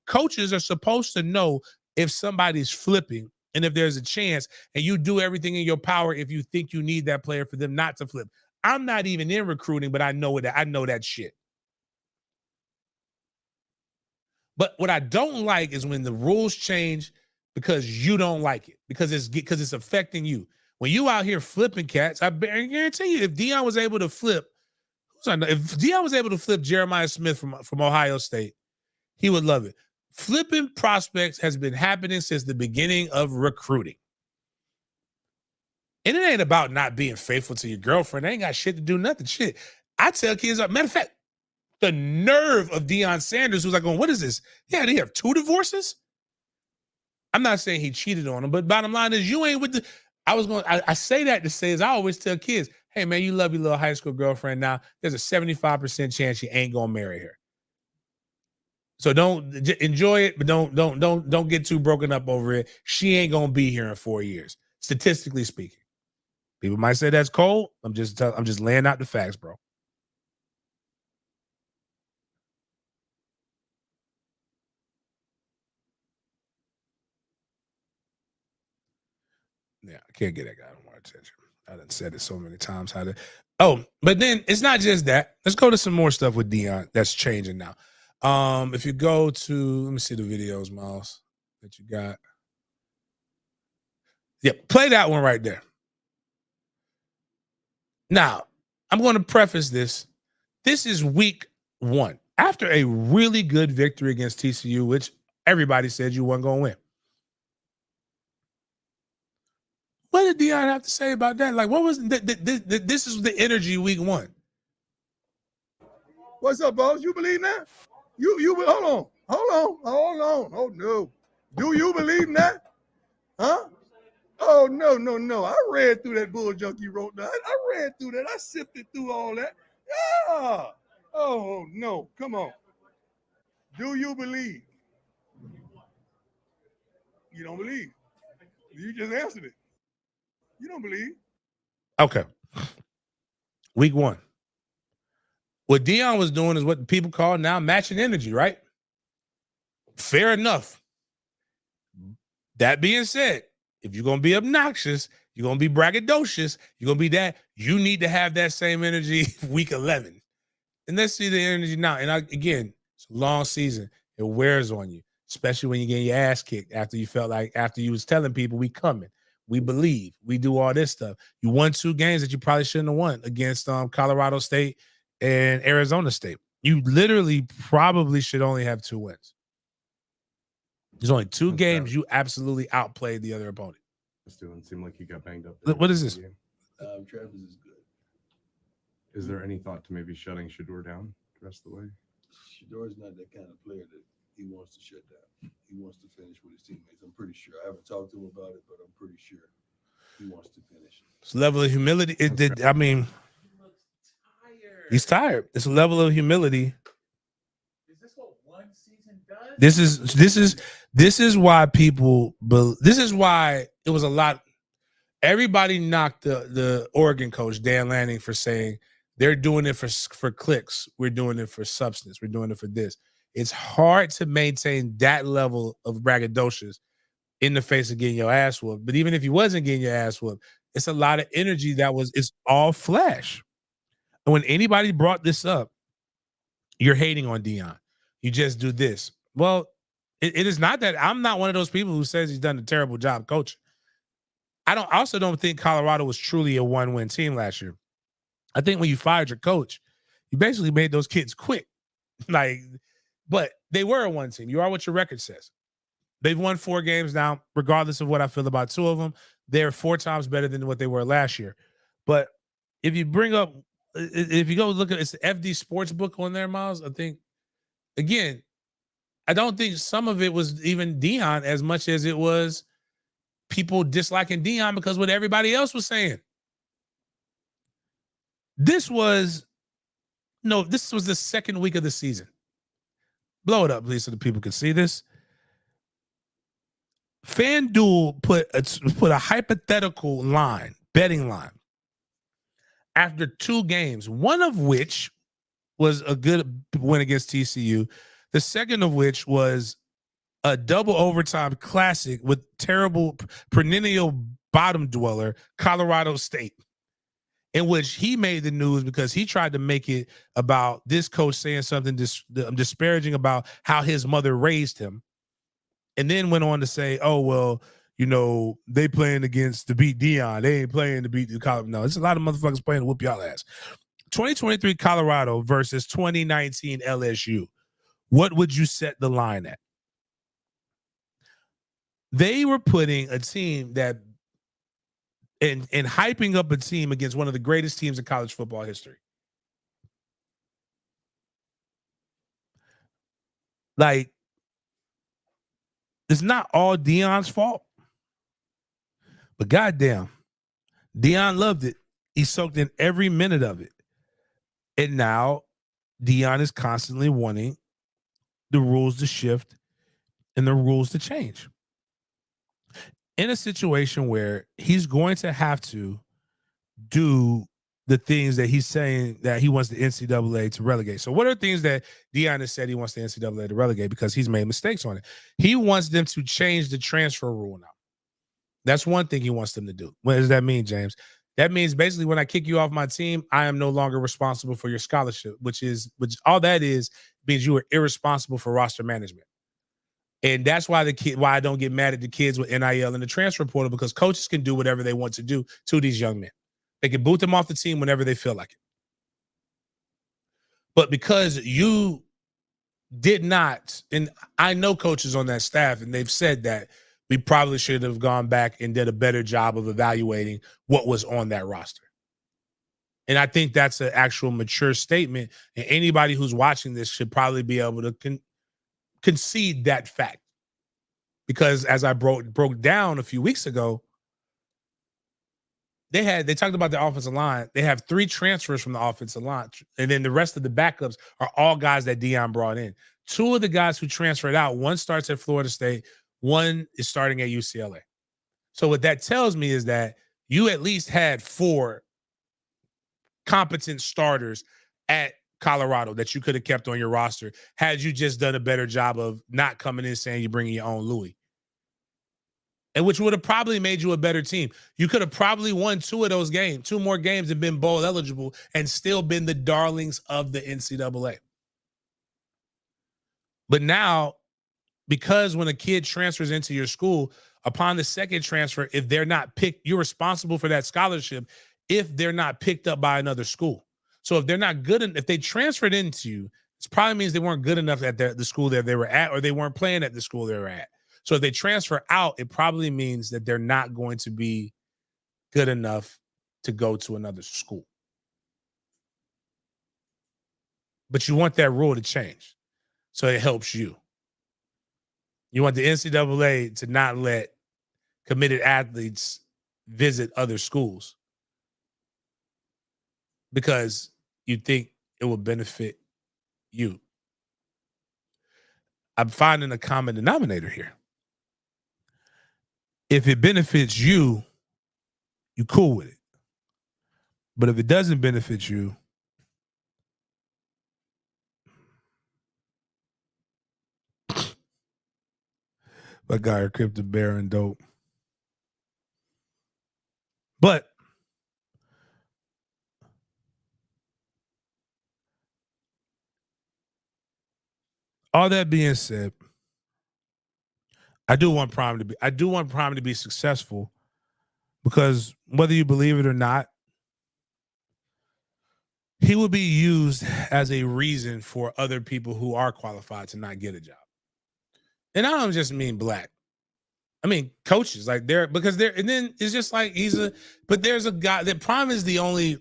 coaches are supposed to know if somebody's flipping and if there's a chance, and you do everything in your power if you think you need that player for them not to flip. I'm not even in recruiting, but I know that shit. But what I don't like is when the rules change because you don't like it, because it's affecting you. When you out here flipping cats, I guarantee you, if Dion was able to flip Jeremiah Smith from Ohio State, he would love it. Flipping prospects has been happening since the beginning of recruiting. And it ain't about not being faithful to your girlfriend. They ain't got shit to do, nothing. Shit. I tell kids, matter of fact, the nerve of Deion Sanders, who's like, going, what is this? Yeah, they have 2 divorces? I'm not saying he cheated on them, but bottom line is you ain't with the. I say that to say is I always tell kids, hey man, you love your little high school girlfriend now. There's a 75% chance you ain't gonna marry her. So don't enjoy it, but don't get too broken up over it. She ain't gonna be here in 4 years, statistically speaking. People might say that's cold. I'm just laying out the facts, bro. Yeah, I can't get that guy more attention. I done said it so many times. But then it's not just that. Let's go to some more stuff with Dion that's changing now. If you go to, let me see the videos, Miles, that you got. Yeah, play that one right there. Now, I'm going to preface this. This is week 1. After a really good victory against TCU, which everybody said you weren't going to win. What did Dion have to say about that? Like, what was this is the energy week 1. What's up, boss? You believe that? You hold on. Oh no. Do you believe that? Huh? Oh no. I read through that bull junk you wrote down. I read through that. I sifted through all that. Yeah. Oh no. Come on. Do you believe? You don't believe. You just answered it. You don't believe. Okay. Week 1. What Dion was doing is what people call now matching energy, right? Fair enough. That being said, if you're going to be obnoxious, you're going to be braggadocious, you're going to be that, you need to have that same energy week 11. And let's see the energy now. And again, it's a long season. It wears on you, especially when you're getting your ass kicked after you was telling people we coming. We believe. We do all this stuff. You won 2 games that you probably shouldn't have won against Colorado State and Arizona State. You literally probably should only have 2 wins. There's only 2 games you absolutely outplayed the other opponent. It seemed like he got banged up. What is this? Travis is good. Is there any thought to maybe shutting Shador down the rest of the way? Shador's not that kind of player that he wants to shut down. He wants to finish with his teammates. I'm pretty sure. I haven't talked to him about it, but I'm pretty sure he wants to finish. It's a level of humility. He's tired. It's a level of humility. Is this what one season does? This is why people. This is why it was a lot. Everybody knocked the Oregon coach Dan Lanning for saying they're doing it for clicks. We're doing it for substance. We're doing it for this. It's hard to maintain that level of braggadocious in the face of getting your ass whooped. But even if you wasn't getting your ass whooped, it's a lot of energy it's all flash. And when anybody brought this up, you're hating on Dion. You just do this. Well, it is not that. I'm not one of those people who says he's done a terrible job coaching. I also don't think Colorado was truly a one-win team last year. I think when you fired your coach, you basically made those kids quit. But they were a one team. You are what your record says. They've won 4 games now, regardless of what I feel about 2 of them. They're 4 times better than what they were last year. But if you go look at it's the FD Sportsbook on there, Miles, I think, again, I don't think some of it was even Dion as much as it was people disliking Dion because what everybody else was saying. This was the second week of the season. Blow it up, please, so the people can see this. FanDuel put a hypothetical betting line, after 2 games, one of which was a good win against TCU, the second of which was a double overtime classic with terrible perennial bottom dweller Colorado State, in which he made the news because he tried to make it about this coach saying something disparaging about how his mother raised him. And then went on to say, oh, well, they playing to beat Dion. They ain't playing to beat the Colorado. No, it's a lot of motherfuckers playing to whoop y'all ass. 2023 Colorado versus 2019 LSU. What would you set the line at? They were putting a team that and hyping up a team against one of the greatest teams in college football history. Like, it's not all Dion's fault, but goddamn, Dion loved it. He soaked in every minute of it. And now Dion is constantly wanting the rules to shift and the rules to change. In a situation where he's going to have to do the things that he's saying that he wants the NCAA to relegate. So what are things that Dion has said he wants the NCAA to relegate because he's made mistakes on it? He wants them to change the transfer rule now. That's one thing he wants them to do. What does that mean, James? That means basically when I kick you off my team, I am no longer responsible for your scholarship, which all that is means you are irresponsible for roster management. And that's why why I don't get mad at the kids with NIL and the transfer portal, because coaches can do whatever they want to do to these young men. They can boot them off the team whenever they feel like it. But because you did not, and I know coaches on that staff, and they've said that we probably should have gone back and did a better job of evaluating what was on that roster. And I think that's an actual mature statement. And anybody who's watching this should probably be able to concede that fact. Because as I broke down a few weeks ago, they talked about the offensive line. They have 3 transfers from the offensive line. And then the rest of the backups are all guys that Dion brought in. 2 of the guys who transferred out, one starts at Florida State, one is starting at UCLA. So what that tells me is that you at least had 4 competent starters at Colorado that you could have kept on your roster had you just done a better job of not coming in saying you're bringing your own Louis. And which would have probably made you a better team. You could have probably won 2 of those games, 2 more games, and been bowl eligible and still been the darlings of the NCAA. But now, because when a kid transfers into your school, upon the second transfer, if they're not picked, you're responsible for that scholarship if they're not picked up by another school. So if they're not good, if they transferred into you, it probably means they weren't good enough at the school that they were at, or they weren't playing at the school they were at. So if they transfer out, it probably means that they're not going to be good enough to go to another school. But you want that rule to change, so it helps you. You want the NCAA to not let committed athletes visit other schools because you think it will benefit you. I'm finding a common denominator here. If it benefits you, you cool with it. But if it doesn't benefit you, my guy are crypto bear and dope. But all that being said, I do want Prime to be successful, Because whether you believe it or not, he would be used as a reason for other people who are qualified to not get a job. And I don't just mean black. I mean coaches, like because and then it's just like but there's a guy that Prime is the only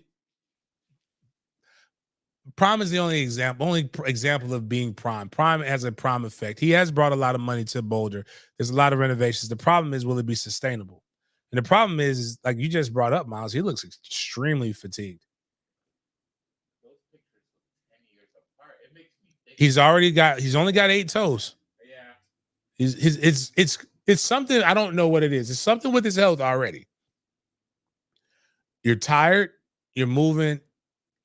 example of being Prime. Prime has a Prime effect. He has brought a lot of money to Boulder. There's a lot of renovations. The problem is, will it be sustainable? And the problem is like you just brought up, Miles, he looks extremely fatigued. He's only got 8 toes. Yeah. It's something, I don't know what it is. It's something with his health already. You're tired, you're moving,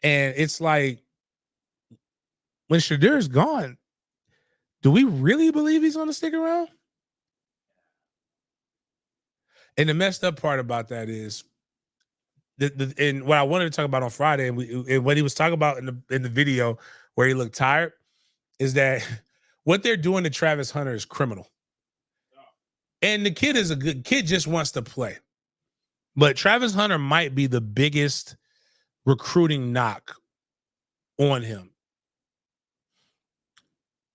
and it's like when Shadir's gone, do we really believe he's going to stick around? And the messed up part about that is and what I wanted to talk about on Friday, and what he was talking about in the video where he looked tired, is that what they're doing to Travis Hunter is criminal. And the kid is a good kid, just wants to play. But Travis Hunter might be the biggest recruiting knock on him.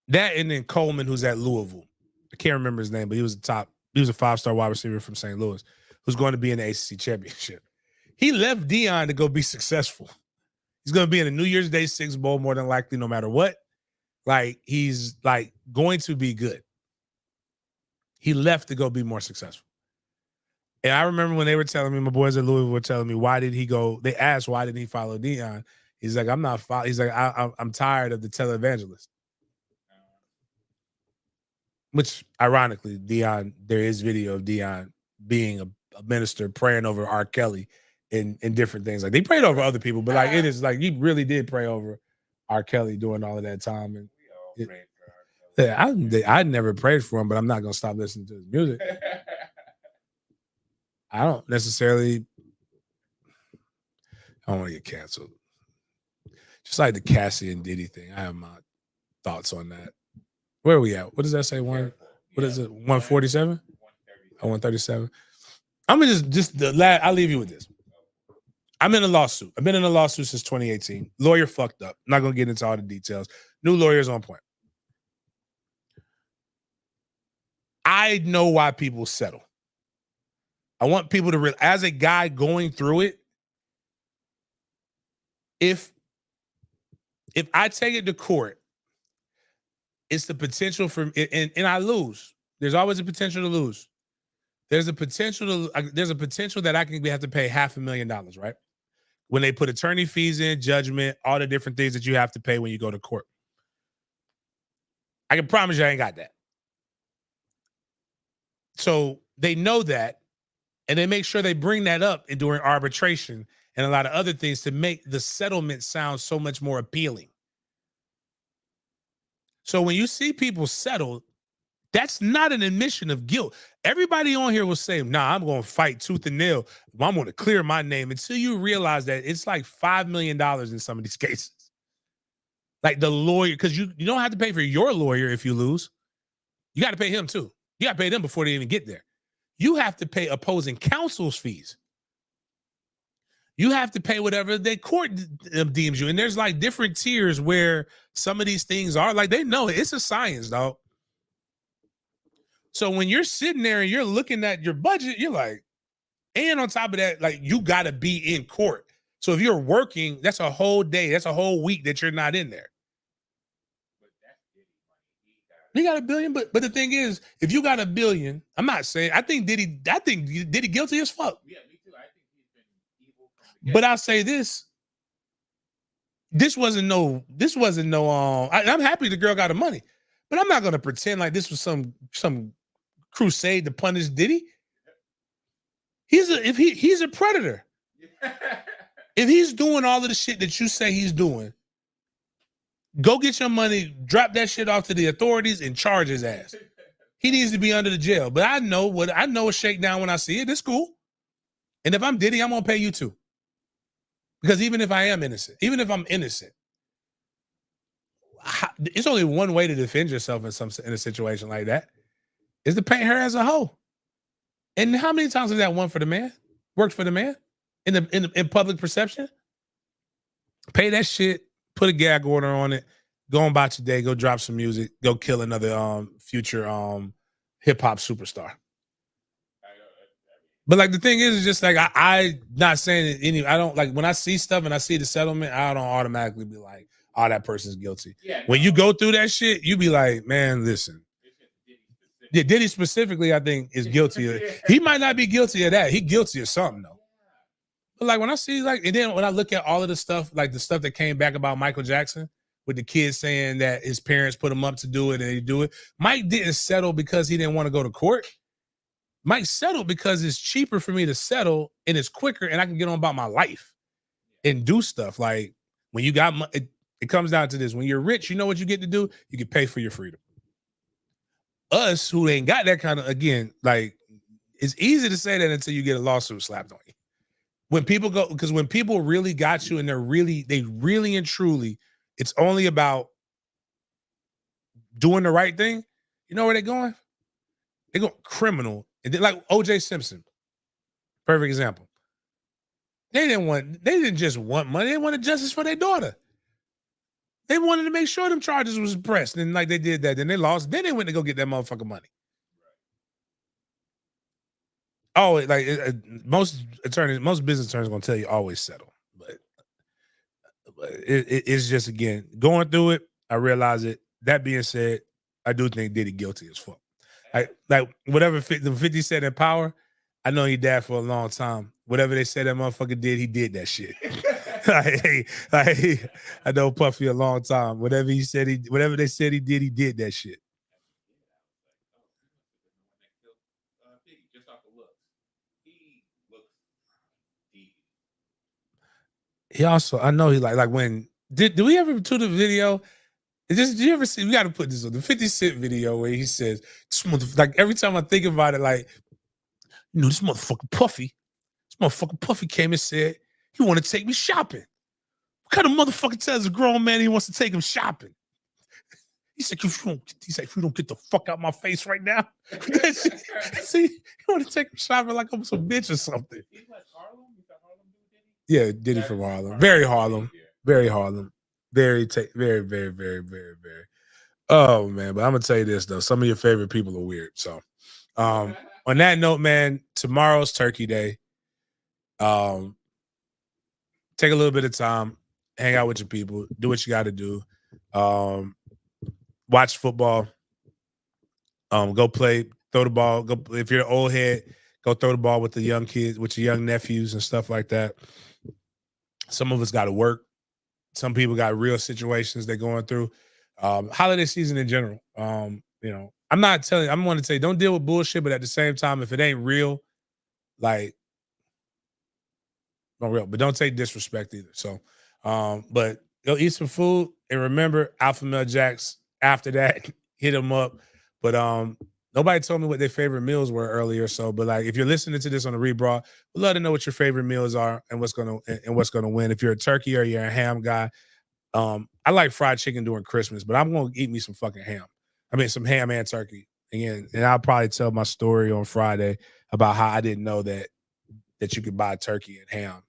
That, and then Coleman, who's at Louisville. I can't remember his name, but he was a 5-star wide receiver from St. Louis who's going to be in the ACC championship. He left Dion to go be successful. He's going to be in a New Year's Day 6 Bowl more than likely, no matter what. Like, he's like going to be good. He left to go be more successful. And I remember when they were telling me, my boys at Louisville were telling me, why did he go? They asked, why didn't he follow Dion? He's like, I'm not following. He's like, I'm tired of the televangelist. Which, ironically, Dion, there is video of Dion being a minister praying over R. Kelly and different things. Like, they prayed over other people, but like, it is like, he really did pray over R. Kelly during all of that time. And I never prayed for him, but I'm not going to stop listening to his music. I don't necessarily, I don't want to get canceled. Just like the Cassie and Diddy thing. I have my thoughts on that. Where are we at? What does that say? What is it? 147? Oh, 137. I'm gonna I'll leave you with this. I'm in a lawsuit. I've been in a lawsuit since 2018. Lawyer fucked up. I'm not gonna get into all the details. New lawyer's on point. I know why people settle. I want people to as a guy going through it, if I take it to court, it's the potential for and I lose. There's always a potential to lose. There's a potential that I can have to pay $500,000, right? When they put attorney fees in, judgment, all the different things that you have to pay when you go to court. I can promise you I ain't got that. So they know that, and they make sure they bring that up during arbitration and a lot of other things to make the settlement sound so much more appealing. So when you see people settle, that's not an admission of guilt. Everybody on here will say, nah, I'm going to fight tooth and nail. I'm going to clear my name, until you realize that it's like $5 million in some of these cases. Like the lawyer, because you don't have to pay for your lawyer if you lose. You got to pay him too. You got to pay them before they even get there. You have to pay opposing counsel's fees. You have to pay whatever the court deems you. And there's like different tiers where some of these things are. Like, they know it's a science, dog. So when you're sitting there and you're looking at your budget, you're like, and on top of that, like, you got to be in court. So if you're working, that's a whole day. That's a whole week that you're not in there. He got $1 billion, but the thing is, if you got $1 billion, I'm not saying, I think Diddy guilty as fuck. Yeah, me too. I think he's been evil. But I'll say this. This wasn't no, I'm happy the girl got the money, but I'm not going to pretend like this was some crusade to punish Diddy. He's a predator. If he's doing all of the shit that you say he's doing, go get your money, drop that shit off to the authorities, and charge his ass. He needs to be under the jail. But I know a shakedown when I see it. It's cool. And if I'm Diddy, I'm gonna pay you too. Because even if I am innocent, even if I'm innocent, it's only one way to defend yourself in a situation like that, is to paint her as a hoe. And how many times is that one for the man? Works for the man in public perception. Pay that shit, put a gag order on it, go on about your day, go drop some music, go kill another future hip hop superstar. But like the thing is just like I not saying that I don't like when I see stuff and I see the settlement, I don't automatically be like, oh, that person's guilty. Yeah, when you go through that shit, you be like, man, listen. Yeah, Diddy specifically, I think, is guilty of he might not be guilty of that. He guilty of something though. But like when I see like, and then when I look at all of the stuff, like the stuff that came back about Michael Jackson with the kids saying that his parents put him up to do it and he do it. Mike didn't settle because he didn't want to go to court. Mike settled because it's cheaper for me to settle and it's quicker and I can get on about my life and do stuff. Like when you got it comes down to this. When you're rich, you know what you get to do? You can pay for your freedom. Us who ain't got that kind of, again, like it's easy to say that until you get a lawsuit slapped on you. When people go, because when people really got you and they really and truly, it's only about doing the right thing. You know where they're going? They go criminal. And then, like O.J. Simpson, perfect example. They didn't just want money. They wanted justice for their daughter. They wanted to make sure them charges was pressed. And like they did that. Then they lost. Then they went to go get that motherfucking money. Oh, like most business attorneys are gonna tell you always settle, but it's just again going through it. I realize it. That being said, I do think Diddy guilty as fuck. Like whatever the 50 said in Power, I know he dad for a long time. Whatever they said that motherfucker did, he did that shit. like I know Puffy a long time. Whatever they said he did, he did that shit. He also, I know he like when did we ever do the video? Did you ever see? We got to put this on the 50 Cent video where he says, like every time I think about it, like this motherfucker Puffy came and said he want to take me shopping. What kind of motherfucker tells a grown man he wants to take him shopping? He said, if you don't get the fuck out my face right now. See, you want to take him shopping like I'm some bitch or something. Yeah, Diddy from Harlem. Very Harlem. Very Harlem. Very, very, very, very, very, very. Oh, man. But I'm going to tell you this, though. Some of your favorite people are weird. So, on that note, man, tomorrow's Turkey Day. Take a little bit of time. Hang out with your people. Do what you got to do. Watch football. Go play. Throw the ball. Go if you're an old head, go throw the ball with the young kids, with your young nephews and stuff like that. Some of us got to work. Some people got real situations they're going through. Holiday season in general. I'm going to say don't deal with bullshit, but at the same time, if it ain't real, like, not real, but don't take disrespect either. So, but go eat some food and remember Alpha Male Jacks after that, hit them up. But nobody told me what their favorite meals were earlier. So, but like if you're listening to this on the rebroad, we'd love to know what your favorite meals are and what's gonna win. If you're a turkey or you're a ham guy, I like fried chicken during Christmas, but I'm gonna eat me some fucking ham. I mean some ham and turkey. Again, and I'll probably tell my story on Friday about how I didn't know that you could buy turkey and ham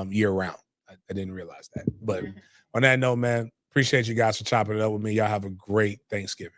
year round. I didn't realize that. But on that note, man, appreciate you guys for chopping it up with me. Y'all have a great Thanksgiving.